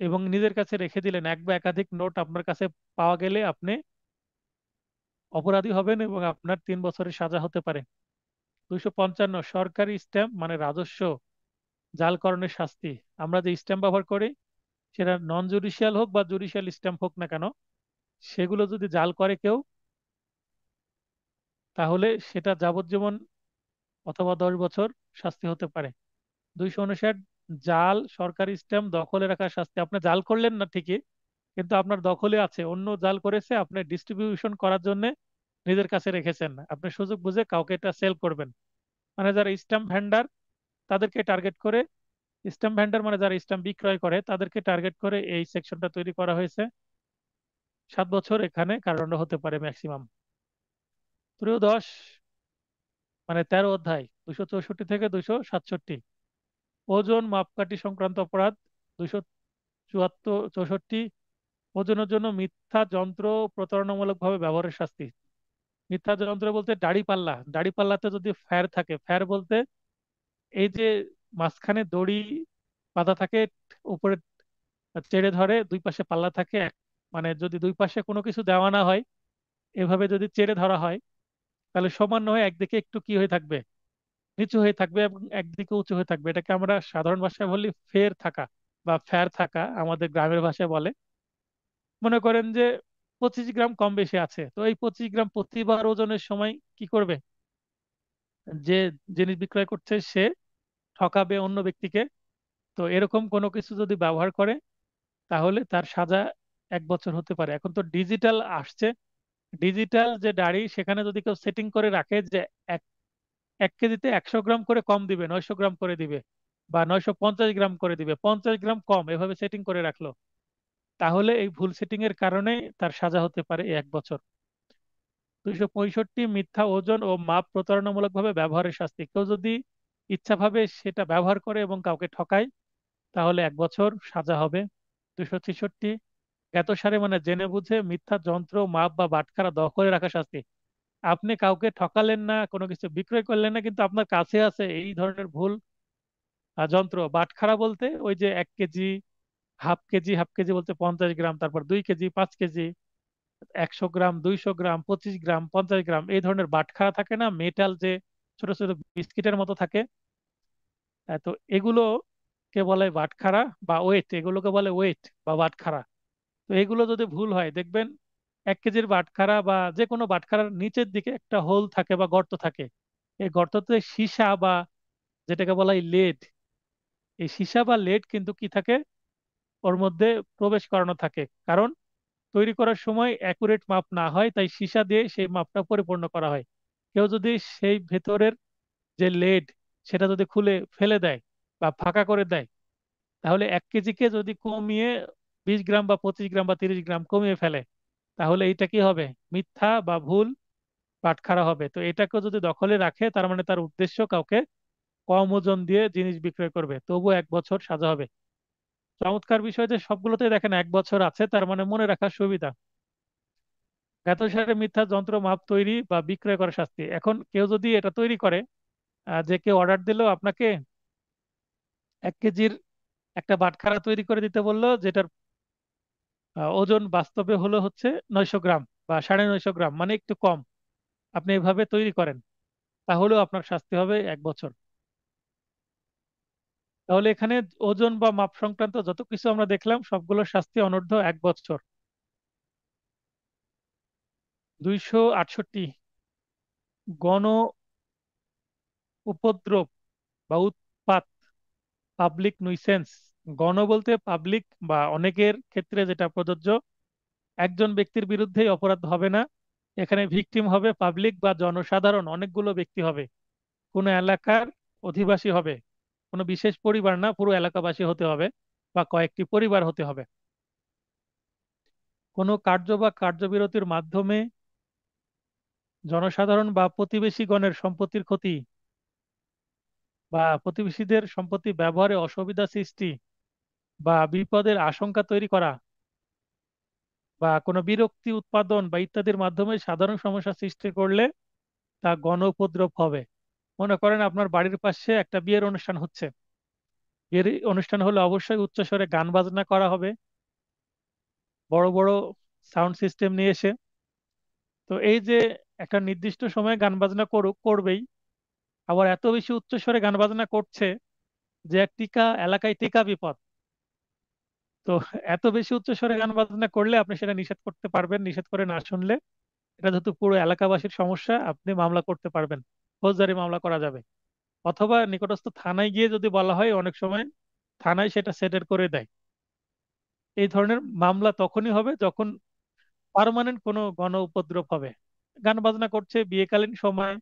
এবং নিজের কাছে রেখে দিলেন। এক বা একাধিক নোট আপনার কাছে পাওয়া গেলে আপনি অপরাধী হবেন এবং আপনার 3 বছরের সাজা হতে পারে। 255, সরকারি স্ট্যাম্প মানে রাজস্ব জালকরণের শাস্তি। আমরা যে স্ট্যাম্প ব্যবহার করি, সেটা নন জুডিশিয়াল হোক বা জুডিশিয়াল স্ট্যাম্প হোক না কেন, সেগুলো যদি জাল করে কেউ, তাহলে সেটা যাবজ্জীবন অথবা 10 বছর শাস্তি হতে পারে। 259, জাল সরকারি স্ট্যাম্প দখলে রাখার শাস্তি। আপনি জাল করলেন না ঠিকই, কিন্তু আপনার দখলে আছে, অন্য জাল করেছে, আপনি ডিস্ট্রিবিউশন করার জন্য নিজের কাছে রেখেছেন, আপনি সুযোগ বুঝে কাউকে এটা সেল করবেন। মানে যারা স্ট্যাম্প ভেন্ডার, তাদেরকে টার্গেট করে, স্ট্যাম্প ভেন্ডার মানে যারা স্ট্যাম্প বিক্রয় করে, তাদেরকে টার্গেট করে এই সেকশনটা তৈরি করা হয়েছে। 7 বছর এখানে কারাদণ্ড হতে পারে ম্যাক্সিমাম। ত্রয়োদশ, মানে 13 অধ্যায়, 264 থেকে 267, ওজন মাপকাঠি সংক্রান্ত অপরাধ। 264 64, ওজনের জন্য মিথ্যা যন্ত্র প্রতারণামূলকভাবে ব্যবহারের শাস্তি। মিথ্যা যন্ত্র বলতে দাড়ি পাল্লা, দাড়ি পাল্লাতে যদি ফ্যার থাকে, ফ্যার বলতে এই যে মাঝখানে দড়ি বাঁধা থাকে, উপরে চেড়ে ধরে, দুই পাশে পাল্লা থাকে, মানে যদি দুই পাশে কোনো কিছু দেওয়া না হয়, এভাবে যদি চেড়ে ধরা হয়, তাহলে সমান নয়, একদিকে একটু কি হয়ে থাকবে, নিচু হয়ে থাকবে, এবং একদিকে উঁচু হয়ে থাকবে। এটাকে আমরা সাধারণ ভাষায় বলি ফের থাকা বা ফ্যার থাকা, আমাদের গ্রামের ভাষায় বলে। মনে করেন যে 25 গ্রাম কম বেশি আছে, তো এই 25 গ্রাম প্রতিবার ওজনের সময় কি করবে, যে জিনিস বিক্রয় করছে সে ঠকাবে অন্য ব্যক্তিকে। তো এরকম কোনো কিছু যদি ব্যবহার করে, তাহলে তার সাজা 1 বছর হতে পারে। এখন তো ডিজিটাল আসছে, ডিজিটাল যে দাড়ি, সেখানে যদি কেউ সেটিং করে রাখে যে এক 1 কেজিতে 100 গ্রাম করে কম দিবে, 900 গ্রাম করে দিবে, বা 950 গ্রাম করে দিবে, 50 গ্রাম কম, এভাবে সেটিং করে রাখলো, তাহলে এই ভুল সেটিং এর কারণে তার সাজা হতে পারে 1 বছর। 265, মিথ্যা ওজন ও মাপ প্রতারণামূলকভাবে ব্যবহারের শাস্তি। কেউ যদি ইচ্ছাভাবে সেটা ব্যবহার করে এবং কাউকে ঠকায়, তাহলে 1 বছর সাজা হবে। 266, জ্ঞাতসারে মানে জেনে বুঝে মিথ্যা যন্ত্র মাপ বা বাটখারা দখলে রাখা শাস্তি। আপনি কাউকে ঠকালেন না, কোনো কিছু বিক্রয় করলেন না, কিন্তু আপনার কাছে আছে এই ধরনের ভুল যন্ত্র। বাটখারা বলতে ওই যে 1 KG, half KG, half KG বলতে 50 গ্রাম, তারপর 2 কেজি, 5 কেজি, 100 গ্রাম, 200 গ্রাম, 25 গ্রাম, 50 গ্রাম, এই ধরনের বাটখারা থাকে না, মেটাল যে ছোট ছোট বিস্কিটের মতো থাকে। তো এগুলো কে বলে বাটখারা বা ওয়েট, এগুলোকে বলে ওয়েট বা বাটখারা। তো এগুলো যদি ভুল হয় দেখবেন 1 কেজির বাটখারা বা যে কোনো বাটখারার নিচের দিকে একটা হোল থাকে বা গর্ত থাকে। এই গর্ততে সীসা বা যেটাকে বলা হয় লেড, এই সীসা বা লেড কিন্তু কি থাকে, ওর মধ্যে প্রবেশ করানো থাকে। কারণ তৈরি করার সময় অ্যাকুরেট মাপ না হয়, তাই সীসা দিয়ে সেই মাপটা পরিপূর্ণ করা হয়। কেউ যদি সেই ভেতরের যে লেড সেটা যদি খুলে ফেলে দেয় বা ফাঁকা করে দেয়, তাহলে 1 কেজিকে যদি কমিয়ে 20 গ্রাম বা 25 গ্রাম বা 30 গ্রাম কমিয়ে ফেলে, তাহলে এটা কি হবে, মিথ্যা বা ভুল বাটখারা হবে। তো এটাকে যদি দখলে রাখে তার মানে তার উদ্দেশ্য কাউকে কম ওজন দিয়ে জিনিস বিক্রয় করবে, তবু 1 বছর সাজা হবে। চমৎকার বিষয় যে সবগুলোতে দেখেন 1 বছর আছে, তার মানে মনে রাখার সুবিধা। জ্ঞাতসারে মিথ্যা যন্ত্র মাপ তৈরি বা বিক্রয় করা শাস্তি। এখন কেউ যদি এটা তৈরি করে, যে কেউ অর্ডার দিল আপনাকে 1 কেজির একটা বাটখারা তৈরি করে দিতে বললো, যেটার ওজন বাস্তবে হলো হচ্ছে 900 গ্রাম বা 950 গ্রাম, মানে একটু কম। আপনি এভাবে তৈরি করেন, তাহলেও আপনার শাস্তি হবে 1 বছর। তাহলে এখানে ওজন বা মাপ সংক্রান্ত যত কিছু আমরা দেখলাম সবগুলোর শাস্তি অনূর্ধ্ব 1 বছর। 268, গণ উপদ্রব বা উৎপাত, পাবলিক নুইসেন্স। গণ বলতে পাবলিক বা অনেকের ক্ষেত্রে যেটা প্রযোজ্য, একজন ব্যক্তির বিরুদ্ধেই অপরাধ হবে না, এখানে ভিকটিম হবে পাবলিক বা জনসাধারণ, অনেকগুলো ব্যক্তি হবে। কোনো এলাকার অধিবাসী হবে, কোনো বিশেষ পরিবার না, পুরো এলাকাবাসী হতে হবে বা কয়েকটি পরিবার হতে হবে। কোনো কার্য বা কার্যবিরতির মাধ্যমে জনসাধারণ বা প্রতিবেশীগণের সম্পত্তির ক্ষতি বা প্রতিবেশীদের সম্পত্তি ব্যবহারে অসুবিধা সৃষ্টি বা বিপদের আশঙ্কা তৈরি করা বা কোনো বিরক্তি উৎপাদন বা ইত্যাদির মাধ্যমে সাধারণ সমস্যা সৃষ্টি করলে তা গণ উপদ্রব হবে। মনে করেন আপনার বাড়ির পাশে একটা বিয়ের অনুষ্ঠান হচ্ছে, বিয়ের অনুষ্ঠান হলে অবশ্যই উচ্চস্বরে গান বাজনা করা হবে, বড় বড় সাউন্ড সিস্টেম নিয়ে এসে। তো এই যে একটা নির্দিষ্ট সময়ে গান বাজনা করুক, করবেই, আবার এত বেশি উচ্চস্বরে গান বাজনা করছে যে এক টিকা এলাকায় টিকা বিপদ। তো এত বেশি উচ্চস্বরে গান বাজনা করলে আপনি সেটা নিষেধ করতে পারবেন, নিষেধ করে না শুনলে এটা যেহেতু পুরো এলাকাবাসীর সমস্যা, আপনি মামলা করতে পারবেন, ফৌজদারি মামলা করা যাবে। অথবা নিকটস্থ থানায় গিয়ে যদি বলা হয়, অনেক সময় থানায় সেটা সেটেল করে দেয়। এই ধরনের মামলা তখনই হবে যখন পার্মানেন্ট কোনো গণ উপদ্রব হবে। গান বাজনা করছে বিয়েকালীন সময়,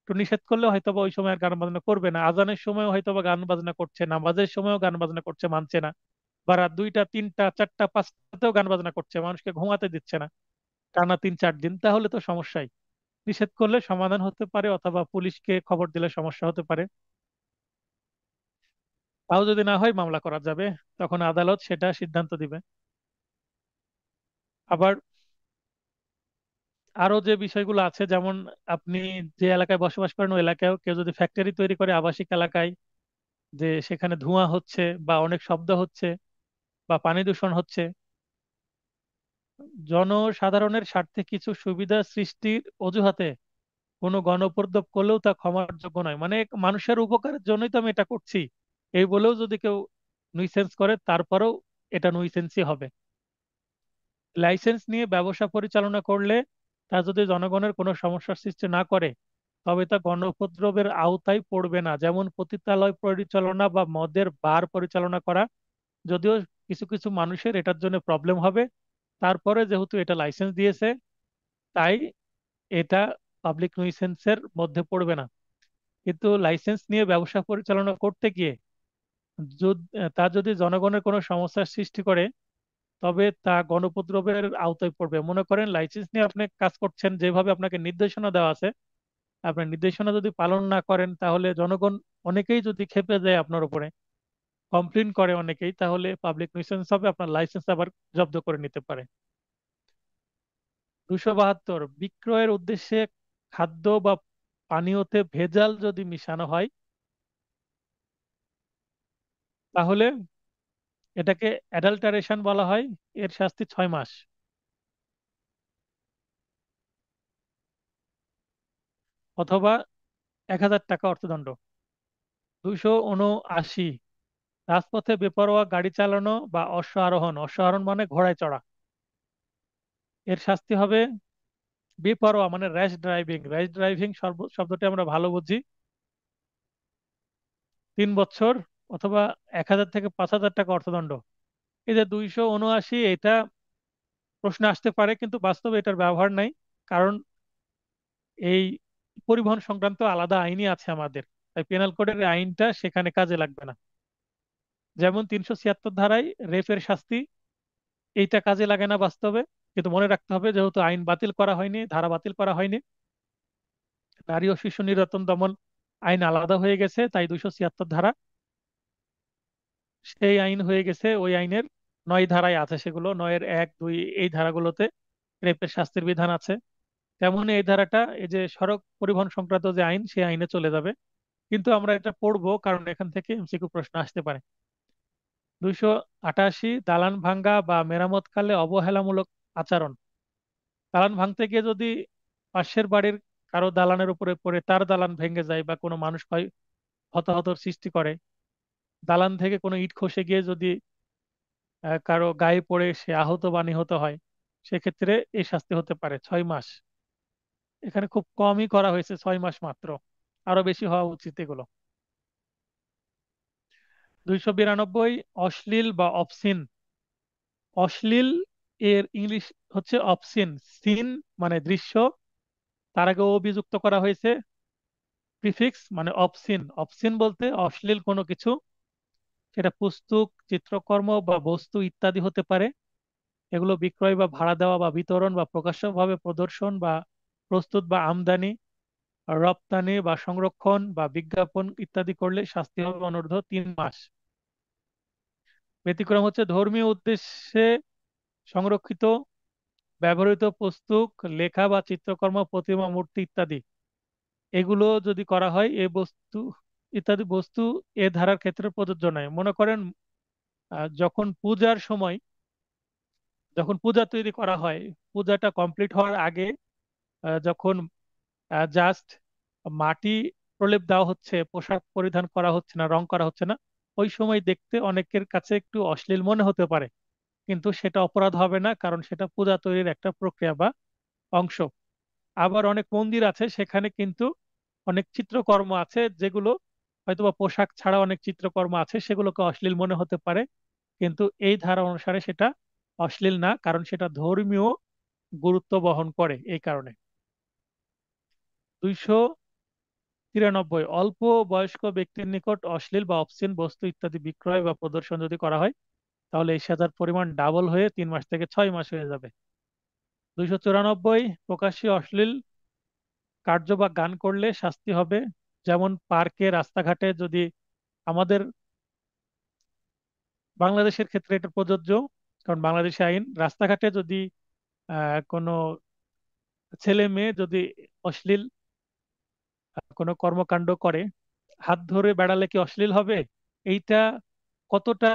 একটু নিষেধ করলে হয়তো বা ওই সময় আর গান বাজনা করবে না, আজানের সময় হয়তো বা গান বাজনা করছে, নামাজের সময়ও গান বাজনা করছে, মানছে না, বা রাত 2টা 3টা 4টা 5টাতেও গান বাজনা করছে, মানুষকে ঘুমাতে দিচ্ছে না টানা 3-4 দিন, তাহলে তো সমস্যাই। নিষেধ করলে সমাধান হতে পারে, অথবা পুলিশকে খবর দিলে সমস্যা হতে পারে। তাও যদি না হয় মামলা করা যাবে, তখন আদালত সেটা সিদ্ধান্ত দিবে। আবার আরো যে বিষয়গুলো আছে, যেমন আপনি যে এলাকায় বসবাস করেন ওই এলাকায় কেউ যদি ফ্যাক্টরি তৈরি করে আবাসিক এলাকায়, যে সেখানে ধোঁয়া হচ্ছে বা অনেক শব্দ হচ্ছে বা পানি দূষণ হচ্ছে, জনসাধারণের স্বার্থে কিছু সুবিধা সৃষ্টির অজুহাতে কোনো গণউপদ্রব করলেও তা ক্ষমার যোগ্য নয়। মানে মানুষের উপকারের জন্যই তো আমি এটা করছি, এই বলেও যদি কেউ নুইসেন্স করে, তারপরেও এটা নুইসেন্সই হবে। লাইসেন্স নিয়ে ব্যবসা পরিচালনা করলে তা যদি জনগণের কোনো সমস্যার সৃষ্টি না করে, তবে তা গণ উপদ্রবের আওতায় পড়বে না। যেমন পতিতালয় পরিচালনা বা মদের বার পরিচালনা করা, যদিও কিছু কিছু মানুষের এটার জন্য প্রবলেম হবে, তারপরে যেহেতু এটা লাইসেন্স দিয়েছে, তাই এটা পাবলিক নুইসেন্সের মধ্যে পড়বে না। কিন্তু লাইসেন্স নিয়ে ব্যবসা পরিচালনা করতে গিয়ে তা যদি জনগণের কোনো সমস্যার সৃষ্টি করে, তবে তা গণউপদ্রবের আওতায় পড়বে। মনে করেন লাইসেন্স নিয়ে আপনি কাজ করছেন, যেভাবে আপনাকে নির্দেশনা দেওয়া আছে, আপনার নির্দেশনা যদি পালন না করেন, তাহলে জনগণ অনেকেই যদি ক্ষেপে যায় আপনার উপরে, কমপ্লেন করে অনেকেই, তাহলে পাবলিক nuisance হবে, আপনার লাইসেন্স আবার জব্দ করে নিতে পারে। 272, বিক্রয়ের উদ্দেশ্যে খাদ্য বা পানীয়তে ভেজাল যদি মিশানো হয়, তাহলে এটাকে অ্যাডাল্টারেশন বলা হয়, এর শাস্তি 6 মাস অথবা 1000 টাকা অর্থদণ্ড। 279, রাজপথে বেপরোয়া গাড়ি চালানো বা অশ্ব আরোহণ, অশ্ব আরোহণ মানে ঘোড়ায় চড়া, এর শাস্তি হবে বেপরোয়া মানে র্যাশ ড্রাইভিং। র্যাশ ড্রাইভিং শব্দটি আমরা ভালো বুঝি, 3 বছর অথবা 1,000 থেকে 5,000 টাকা অর্থদণ্ড। এই যে 279, এটা প্রশ্ন আসতে পারে কিন্তু বাস্তবে এটার ব্যবহার নাই, কারণ এই পরিবহন সংক্রান্ত আলাদা আইনই আছে আমাদের, তাই পেনাল কোডের এই আইনটা সেখানে কাজে লাগবে না। যেমন 376 ধারায় রেপের শাস্তি, এইটা কাজে লাগে না বাস্তবে, কিন্তু মনে রাখতে হবে যেহেতু আইন বাতিল করা হয়নি, ধারা বাতিল করা হয়নি, নারী ও শিশু নির্যাতন দমন আইন আলাদা হয়ে গেছে, তাই 276 ধারা সেই আইন হয়ে গেছে। ওই আইনের 9 ধারায় আছে, সেগুলো 9-এর 1, 2 এই ধারাগুলোতে রেপের শাস্তির বিধান আছে। তেমনি এই ধারাটা এই যে সড়ক পরিবহন সংক্রান্ত যে আইন, সেই আইনে চলে যাবে। কিন্তু আমরা এটা পড়বো কারণ এখান থেকে এমসিকিউ প্রশ্ন আসতে পারে। 288, দালান ভাঙ্গা বা মেরামতকালে অবহেলামূলক আচরণ। দালান ভাঙতে গিয়ে যদি পাশের বাড়ির কারো দালানের উপরে পড়ে তার দালান ভেঙে যায় বা কোনো মানুষ হতাহতর সৃষ্টি করে, দালান থেকে কোনো ইট খসে গিয়ে যদি কারো গায়ে পড়ে সে আহত বা নিহত হয়, সেক্ষেত্রে এই শাস্তি হতে পারে 6 মাস। এখানে খুব কমই করা হয়েছে, 6 মাস মাত্র, আরো বেশি হওয়া উচিত এগুলো। 292, অশ্লীল বা অবসিন। অশ্লীল এর ইংলিশ হচ্ছে অবসিন, সিন মানে দৃশ্য, তার আগে অভিযুক্ত করা হয়েছে প্রিফিক্স মানে অবসিন। অবসিন বলতে অশ্লীল কোনো কিছু, সেটা পুস্তক, চিত্রকর্ম বা বস্তু ইত্যাদি হতে পারে। এগুলো বিক্রয় বা ভাড়া দেওয়া বা বিতরণ বা প্রকাশ্যভাবে প্রদর্শন বা প্রস্তুত বা আমদানি, রপ্তানি বা সংরক্ষণ বা বিজ্ঞাপন ইত্যাদি করলে শাস্তি হবে অনূর্ধ্ব 3 মাস। ব্যতিক্রম হচ্ছে ধর্মীয় উদ্দেশ্যে সংরক্ষিত ব্যবহৃত পুস্তক, লেখা বা চিত্রকর্ম, প্রতিমা, মূর্তি ইত্যাদি, এগুলো যদি করা হয়, এ বস্তু ইত্যাদি বস্তু এ ধারার ক্ষেত্রে প্রযোজ্য নয়। মনে করেন যখন পূজার সময়, যখন পূজা তৈরি করা হয়, পূজাটা কমপ্লিট হওয়ার আগে যখন জাস্ট মাটি প্রলেপ দেওয়া হচ্ছে, পোশাক পরিধান করা হচ্ছে না, রং করা হচ্ছে না, ওই সময় দেখতে অনেকের কাছে একটু অশ্লীল মনে হতে পারে, কিন্তু সেটা অপরাধ হবে না, কারণ সেটা পূজা তৈরির একটা প্রক্রিয়া বা অংশ। আবার অনেক মন্দির আছে, সেখানে কিন্তু অনেক চিত্রকর্ম আছে যেগুলো হয়তোবা পোশাক ছাড়া অনেক চিত্রকর্ম আছে, সেগুলোকে অশ্লীল মনে হতে পারে, কিন্তু এই ধারা অনুসারে সেটা অশ্লীল না, কারণ সেটা ধর্মীয় গুরুত্ব বহন করে এই কারণে। 293, অল্প বয়স্ক ব্যক্তির নিকট অশ্লীল বা অবসিন বস্তু ইত্যাদি বিক্রয় বা প্রদর্শন যদি করা হয়, তাহলে এই সাজার পরিমাণ ডাবল হয়ে 3 মাস থেকে 6 মাস হয়ে যাবে। 294, প্রকাশ্যে অশ্লীল কার্য বা গান করলে শাস্তি হবে, যেমন পার্কে, রাস্তাঘাটে যদি, আমাদের বাংলাদেশের ক্ষেত্রে এটা প্রযোজ্য, কারণ বাংলাদেশে আইন, রাস্তাঘাটে যদি কোনো ছেলে মেয়ে যদি অশ্লীল কোনো কর্মকাণ্ড করে, হাত ধরে বেড়ালে কি অশ্লীল হবে? এইটা কতটা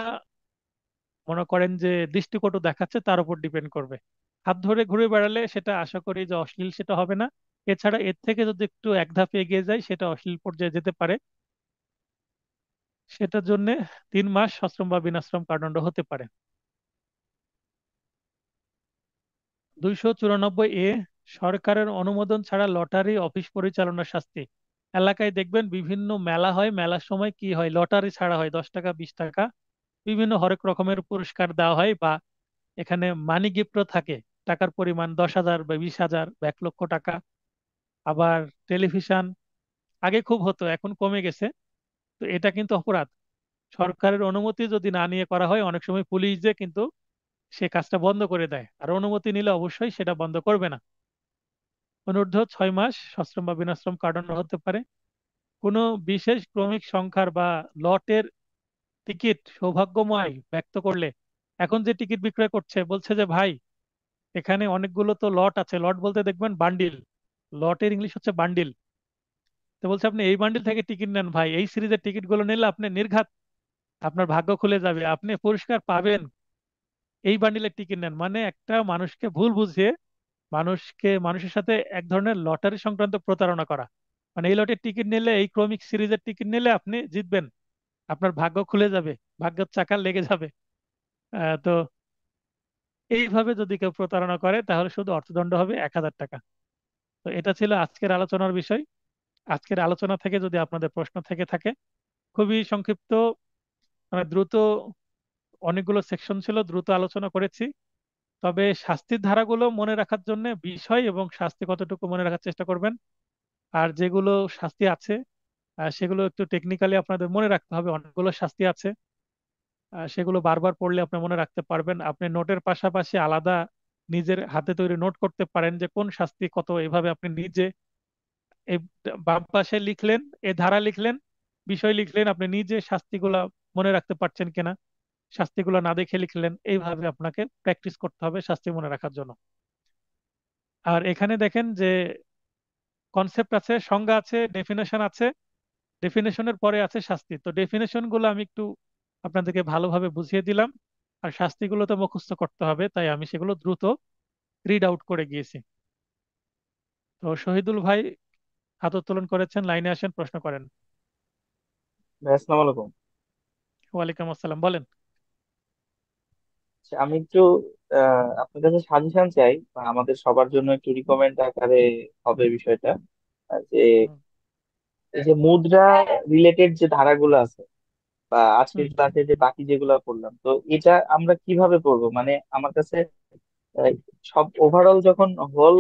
মনে করেন যে দৃষ্টিকটু দেখাচ্ছে তার উপর ডিপেন্ড করবে। হাত ধরে ঘুরে বেড়ালে সেটা আশা করি যে অশ্লীল সেটা হবে না। এছাড়া এর থেকে যদি একটু এক ধাপ এগিয়ে যায়, সেটা অশ্লীল পর্যায়ে যেতে পারে, সেটার জন্য 3 মাস সশ্রম বা বিনাশ্রম কারাদণ্ড হতে পারে। 294 সরকারের অনুমোদন ছাড়া লটারি অফিস পরিচালনার শাস্তি। এলাকায় দেখবেন বিভিন্ন মেলা হয়, মেলার সময় কি হয়, লটারি ছাড়া হয়, 10 টাকা, 20 টাকা, বিভিন্ন হরেক রকমের পুরস্কার দেওয়া হয়, বা এখানে মানি গিফটও থাকে, টাকার পরিমাণ 10,000 বা 20,000 বা 1 লক্ষ টাকা। আবার টেলিভিশন, আগে খুব হতো, এখন কমে গেছে, তো এটা কিন্তু অপরাধ। সরকারের অনুমতি যদি না নিয়ে করা হয়, অনেক সময় পুলিশ যে কিন্তু সে কাজটা বন্ধ করে দেয়, আর অনুমতি নিলে অবশ্যই সেটা বন্ধ করবে না। অনূর্ধ্ব 6 মাস সশ্রম বা বিনাশ্রম কারাদণ্ড হতে পারে। কোনো বিশেষ ক্রমিক সংখ্যার বা লটের টিকিট সৌভাগ্যময় ব্যক্ত করলে, এখন যে টিকিট বিক্রয় করছে বলছে যে ভাই, এখানে অনেকগুলো তো লট আছে, লট বলতে দেখবেন বান্ডিল, লটের ইংলিশ হচ্ছে বান্ডিল, তো বলছে আপনি এই বান্ডিল থেকে টিকিট নেন ভাই, এই সিরিজের টিকিট গুলো নিলে আপনি নির্ঘাত আপনার ভাগ্য খুলে যাবে, আপনি পুরস্কার পাবেন, এই বান্ডিলের টিকিট নেন, মানে একটা মানুষকে ভুল বুঝিয়ে মানুষের সাথে এক ধরনের লটারি সংক্রান্ত প্রতারণা করা। মানে এই লটের টিকিট নিলে, এই ক্রমিক সিরিজের টিকিট নিলে আপনি জিতবেন, আপনার ভাগ্য খুলে যাবে, ভাগ্যের চাকা লেগে যাবে। তো এইভাবে যদি কেউ প্রতারণা করে তাহলে শুধু অর্থদণ্ড হবে 1,000 টাকা। তো এটা ছিল আজকের আলোচনার বিষয়। আজকের আলোচনা থেকে যদি আপনাদের প্রশ্ন থেকে থাকে, খুবই সংক্ষিপ্ত, মানে দ্রুত, অনেকগুলো সেকশন ছিল, দ্রুত আলোচনা করেছি। তবে শাস্তির ধারাগুলো মনে রাখার জন্য বিষয় এবং শাস্তি কতটুকু মনে রাখার চেষ্টা করবেন। আর যেগুলো শাস্তি আছে সেগুলো একটু টেকনিক্যালি আপনাদের মনে রাখতে হবে। অনেকগুলো শাস্তি আছে, সেগুলো বারবার পড়লে আপনি মনে রাখতে পারবেন। আপনি নোটের পাশাপাশি আলাদা নিজের হাতে তৈরি নোট করতে পারেন যে কোন শাস্তি কত, এভাবে আপনি নিজে এই বাম পাশে লিখলেন, এ ধারা লিখলেন, বিষয় লিখলেন, আপনি নিজে শাস্তিগুলা মনে রাখতে পারছেন কিনা, শাস্তিগুলো না দেখে লিখলেন। এইভাবে আপনাকে প্র্যাকটিস করতে হবে শাস্তি মনে রাখার জন্য। আর এখানে দেখেন যে কনসেপ্ট আছে, সংজ্ঞা আছে, ডেফিনেশন আছে, ডেফিনেশনের পরে আছে শাস্তি। তো ডেফিনেশন গুলো আমি একটু আপনাদেরকে ভালোভাবে বুঝিয়ে দিলাম। আর শাস্তিগুলো তো মুখস্থ করতে হবে, তাই আমি সেগুলো দ্রুত রিড আউট করে গিয়েছি। তো শহীদুল ভাই হাত উত্তোলন করেছেন, লাইনে আসেন, প্রশ্ন করেন। ভাই, আসসালামু আলাইকুম। ওয়ালাইকুম আসসালাম, বলেন। আচ্ছা, আমি একটু আপনার কাছে সাজেশন চাই, বা আমাদের সবার জন্য একটু রিকমেন্ড আকারে হবে বিষয়টা। যে হুম। এই যে মুদ্রা রিলেটেড যে ধারাগুলো আছে, বা আজকের হুম। ক্লাসে যে বাকি যেগুলো পড়লাম, তো এটা আমরা কিভাবে পড়বো? মানে আমার কাছে আহ, সব ওভারঅল যখন হোল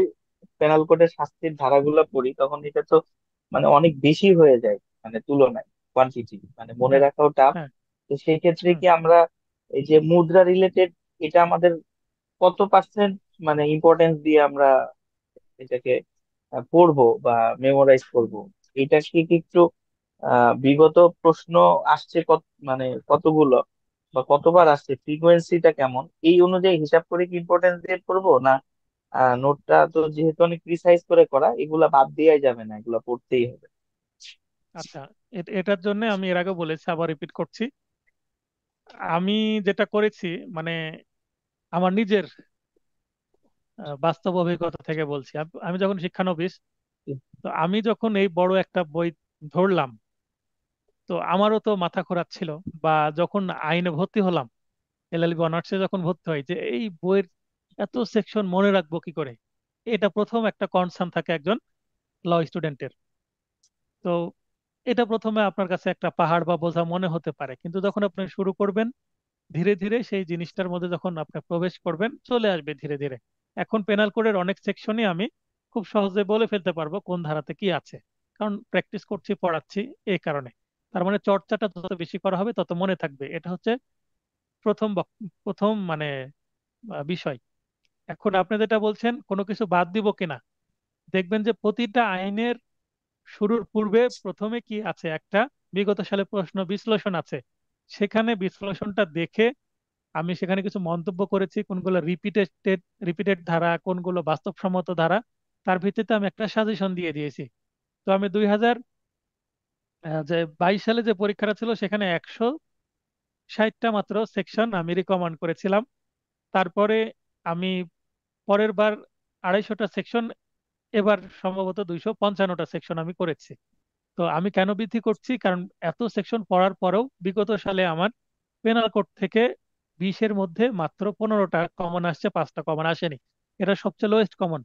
পেনাল কোডের শাস্তির ধারাগুলো পড়ি, তখন এটা তো মানে অনেক বেশি হয়ে যায়, মানে তুলনায় কোয়ান্টিটি মানে মনে হ্যাঁ। রাখাও টাফ। হ্যাঁ। তো সেই ক্ষেত্রে হুম। কি আমরা এই যে মুদ্রা রিলেটেড, এটা আমাদের কত পার্সেন্ট মানে ইম্পর্টেন্স দিয়ে আমরা এটাকে পড়বো বা মেমোরাইজ করব? এটা কি একটু বিগত প্রশ্ন আসছে কত, মানে কতগুলো বা কতবার আসছে, ফ্রিকোয়েন্সিটা কেমন, এই অনুযায়ী হিসাব করে কি ইম্পর্টেন্স দিয়ে পড়বো না? নোটটা তো যেহেতু অনেক প্রিসাইজ করে করা, এগুলা বাদ দেওয়াই যাবে না, এগুলা পড়তেই হবে। আচ্ছা, এটার জন্য আমি এর আগে বলেছি, আবার রিপিট করছি। আমি যেটা করেছি, মানে আমার নিজের বাস্তব অভিজ্ঞতা থেকে বলছি। আমি যখন শিক্ষানবিশ, তো আমি যখন এই বড় একটা বই ধরলাম, তো আমারও তো মাথা ঘোরাচ্ছিল। বা যখন আইনে ভর্তি হলাম, এলএলবি অনার্সে যখন ভর্তি হয়, যে এই বইয়ের এত সেকশন মনে রাখবো কি করে, এটা প্রথম একটা কনসার্ন থাকে একজন ল স্টুডেন্টের। তো এটা প্রথমে আপনার কাছে একটা পাহাড় বা বোঝা মনে হতে পারে, কিন্তু যখন আপনি শুরু করবেন, ধীরে ধীরে সেই জিনিসটার মধ্যে যখন আপনি প্রবেশ করবেন, চলে আসবে ধীরে ধীরে। এখন পেনাল কোডের অনেক সেকশনই আমি খুব সহজে বলে ফেলতে পারবো কোন ধারাতে কি আছে, কারণ প্র্যাকটিস করছি, পড়াচ্ছি, এই কারণে। তার মানে চর্চাটা যত বেশি করা হবে তত মনে থাকবে। এটা হচ্ছে প্রথম মানে বিষয়। এখন আপনি যেটা বলছেন কোনো কিছু বাদ দিব কিনা, দেখবেন যে প্রতিটা আইনের শুরুর পূর্বে প্রথমে কি আছে, একটা বিগত সালে প্রশ্ন বিশ্লেষণ আছে। সেখানে বিশ্লেষণটা দেখে আমি সেখানে কিছু মন্তব্য করেছি, কোনগুলো রিপিটেড ধারা, কোনগুলো বাস্তবসম্মত ধারা। তার ভিত্তিতে আমি একটা সাজেশন দিয়ে দিয়েছি। তো আমি 2022 সালে যে পরীক্ষাটা ছিল, সেখানে 160টা মাত্র সেকশন আমি রিকমান্ড করেছিলাম। তারপরে আমি পরের বার 250টা সেকশন, এবার সম্ভবত 255টা সেকশন আমি করেছি। তো আমি কেন বৃদ্ধি করছি, কারণ এত সেকশন পড়ার পরেও বিগত সালে আমার পেনাল কোড থেকে 20-এর মধ্যে মাত্র 15টা কমন আসছে, 5টা কমন আসেনি। এটা সবচেয়ে লোয়েস্ট কমন।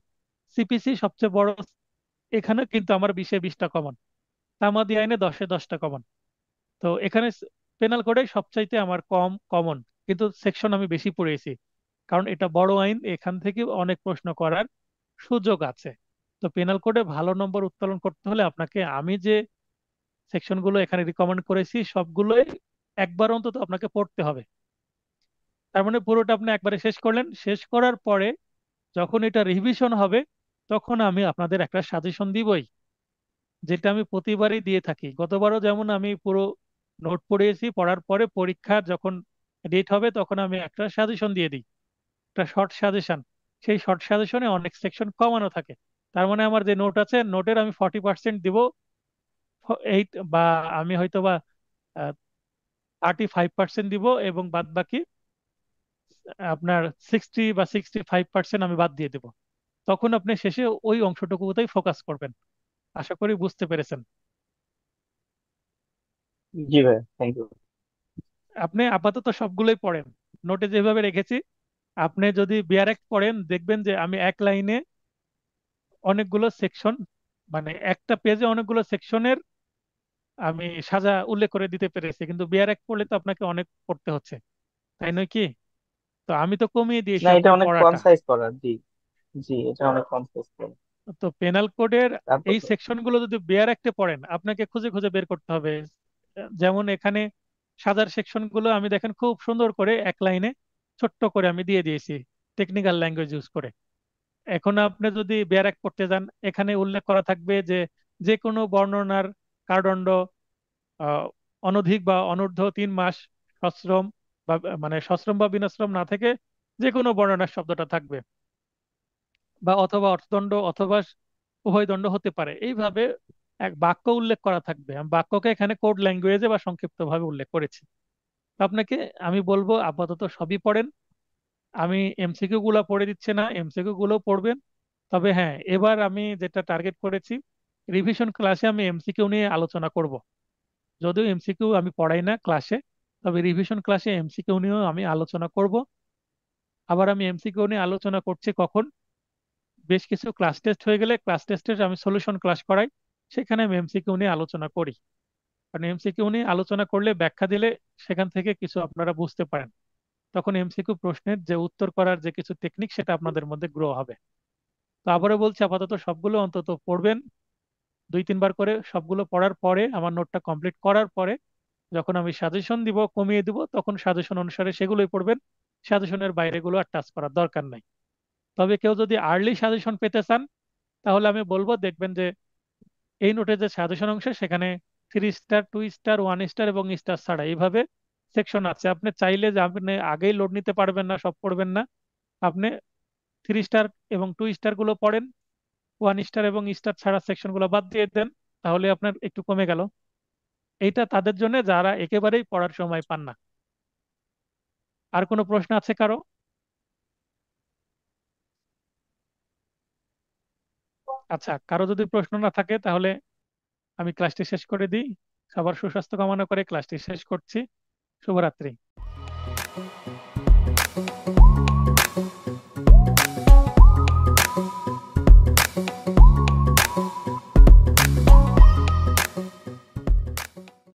সিপিসি সবচেয়ে বড়, এখানে কিন্তু আমার 20-এ 20টা কমন। তামাদি আইনে 10-এ 10টা কমন। তো এখানে পেনাল কোডে সবচাইতে আমার কম কমন, কিন্তু সেকশন আমি বেশি পড়েছি, কারণ এটা বড় আইন, এখান থেকে অনেক প্রশ্ন করার সুযোগ আছে। তো পেনাল কোডে ভালো নম্বর উত্তোলন করতে হলে আপনাকে আমি যে সেকশনগুলো এখানে রিকমেন্ড করেছি সবগুলোই একবার অন্তত আপনাকে পড়তে হবে। তার মানে পুরোটা আপনি একবারে শেষ করলেন, শেষ করার পরে যখন এটা রিভিশন হবে, তখন আমি আপনাদের একটা সাজেশন দিবই, যেটা আমি প্রতিবারই দিয়ে থাকি। গতবারও যেমন আমি পুরো নোট পড়িয়েছি, পড়ার পরে পরীক্ষা যখন ডেট হবে তখন আমি একটা সাজেশন দিয়ে দিই, একটা শর্ট সাজেশন। সেই শর্ট সাজেশনে অনেক সেকশন কমানো থাকে। তার মানে আমার যে নোট আছে, নোটের আমি 40% দিব, এইট বা আমি হয়তো বা 35% দিব, এবং বাদ বাকি আপনার 60 বা 65% আমি বাদ দিয়ে দেবো। তখন আপনি শেষে ওই অংশটুকুতেই ফোকাস করবেন। আশা করি বুঝতে পেরেছেন। জি ভাই, থ্যাংক ইউ। আপনি আপাতত সবগুলোই পড়েন, নোটে যেভাবে রেখেছি। আপনি যদি বিআর অ্যাক্ট পড়েন দেখবেন যে আমি এক লাইনে অনেকগুলো সেকশন, মানে একটা পেজে অনেকগুলো সেকশনের আমি সাজা উল্লেখ করে দিতে পেরেছি, কিন্তু বিআর অ্যাক্ট পড়লে তো আপনাকে অনেক পড়তে হচ্ছে, তাই নয় কি? তো আমি তো কমিয়ে দিয়েছি না, এটা আপনার অনেক পড়াটা। কনসাইজ করা, জি। জি, এটা অনেক কনসাইজ করা। তো পেনাল কোডের তারপর এই তো। সেকশনগুলো যদি বেয়ার রাখতে পড়েন আপনাকে খুঁজে খুঁজে বের করতে হবে। যেমন এখানে সাজার সেকশনগুলো আমি দেখেন খুব সুন্দর করে এক লাইনে ছোট্ট করে আমি দিয়ে দিয়েছি টেকনিক্যাল ল্যাঙ্গুয়েজ ইউজ করে। এখন আপনি যদি বেয়ার এক পড়তে যান, এখানে উল্লেখ করা থাকবে যে যে কোনো বর্ণনার কারদণ্ড আহ, অনধিক বা অনূর্ধ্ব 3 মাস সশ্রম, বা মানে সশ্রম বা বিনাশ্রম না থেকে যে কোনো বর্ণনার শব্দটা থাকবে, বা অথবা অর্থদণ্ড অথবা উভয় দণ্ড হতে পারে, এইভাবে এক বাক্য উল্লেখ করা থাকবে। আমি বাক্যকে এখানে কোড ল্যাঙ্গুয়েজে বা সংক্ষিপ্ত ভাবে উল্লেখ করেছি। তো আপনাকে আমি বলবো আপাতত সবই পড়েন। আমি এমসিকিউ গুলো পড়ে দিচ্ছে না, এমসিকিউ গুলো পড়বেন। তবে হ্যাঁ, এবার আমি যেটা টার্গেট করেছি, রিভিশন ক্লাসে আমি এমসিকিউ নিয়ে আলোচনা করব। যদিও এমসিকিউ আমি পড়াই না ক্লাসে, তবে রিভিশন ক্লাসে এমসিকিউ নিয়েও আমি আলোচনা করব। আবার আমি এমসিকিউ নিয়ে আলোচনা করছি কখন, বেশ কিছু ক্লাস টেস্ট হয়ে গেলে ক্লাস টেস্টের আমি সলিউশন ক্লাস করাই, সেখানে আমি এমসিকিউ নিয়ে আলোচনা করি। কারণ এমসিকিউ নিয়ে আলোচনা করলে, ব্যাখ্যা দিলে সেখান থেকে কিছু আপনারা বুঝতে পারেন। তখন এমসিকিউ প্রশ্নের যে উত্তর করার যে কিছু টেকনিক সেটা আপনাদের মধ্যে গ্রো হবে। তো আবারও বলছি, আপাতত সবগুলো অন্তত পড়বেন 2-3 বার করে। সবগুলো পড়ার পরে আমার নোটটা কমপ্লিট করার পরে যখন আমি সাজেশন দিব, কমিয়ে দিব, তখন সাজেশন অনুসারে সেগুলোই পড়বেন। সাজেশনের বাইরেগুলো আর টাচ করার দরকার নাই। তবে কেউ যদি আর্লি সাজেশন পেতে চান, তাহলে আমি বলবো দেখবেন যে এই নোটের যে সাজেশন অংশ সেখানে 3 স্টার, 2 স্টার, 1 স্টার এবং স্টার ছাড়া এইভাবে সেকশন আছে। আপনি চাইলে যে আপনি আগেই লোড নিতে পারবেন না, সব পড়বেন না, আপনি 3 স্টার এবং 2 স্টার গুলো পড়েন, 1 স্টার এবং স্টার ছাড়া সেকশন গুলো বাদ দিয়ে দেন, তাহলে আপনার একটু কমে গেল। এইটা তাদের জন্য যারা একেবারেই পড়ার সময় পান না। আর কোনো প্রশ্ন আছে কারো? আচ্ছা, কারো যদি প্রশ্ন না থাকে তাহলে আমি ক্লাসটি শেষ করে দিই। সবার সুস্বাস্থ্য কামনা করে ক্লাসটি শেষ করছি। শুভরাত্রি।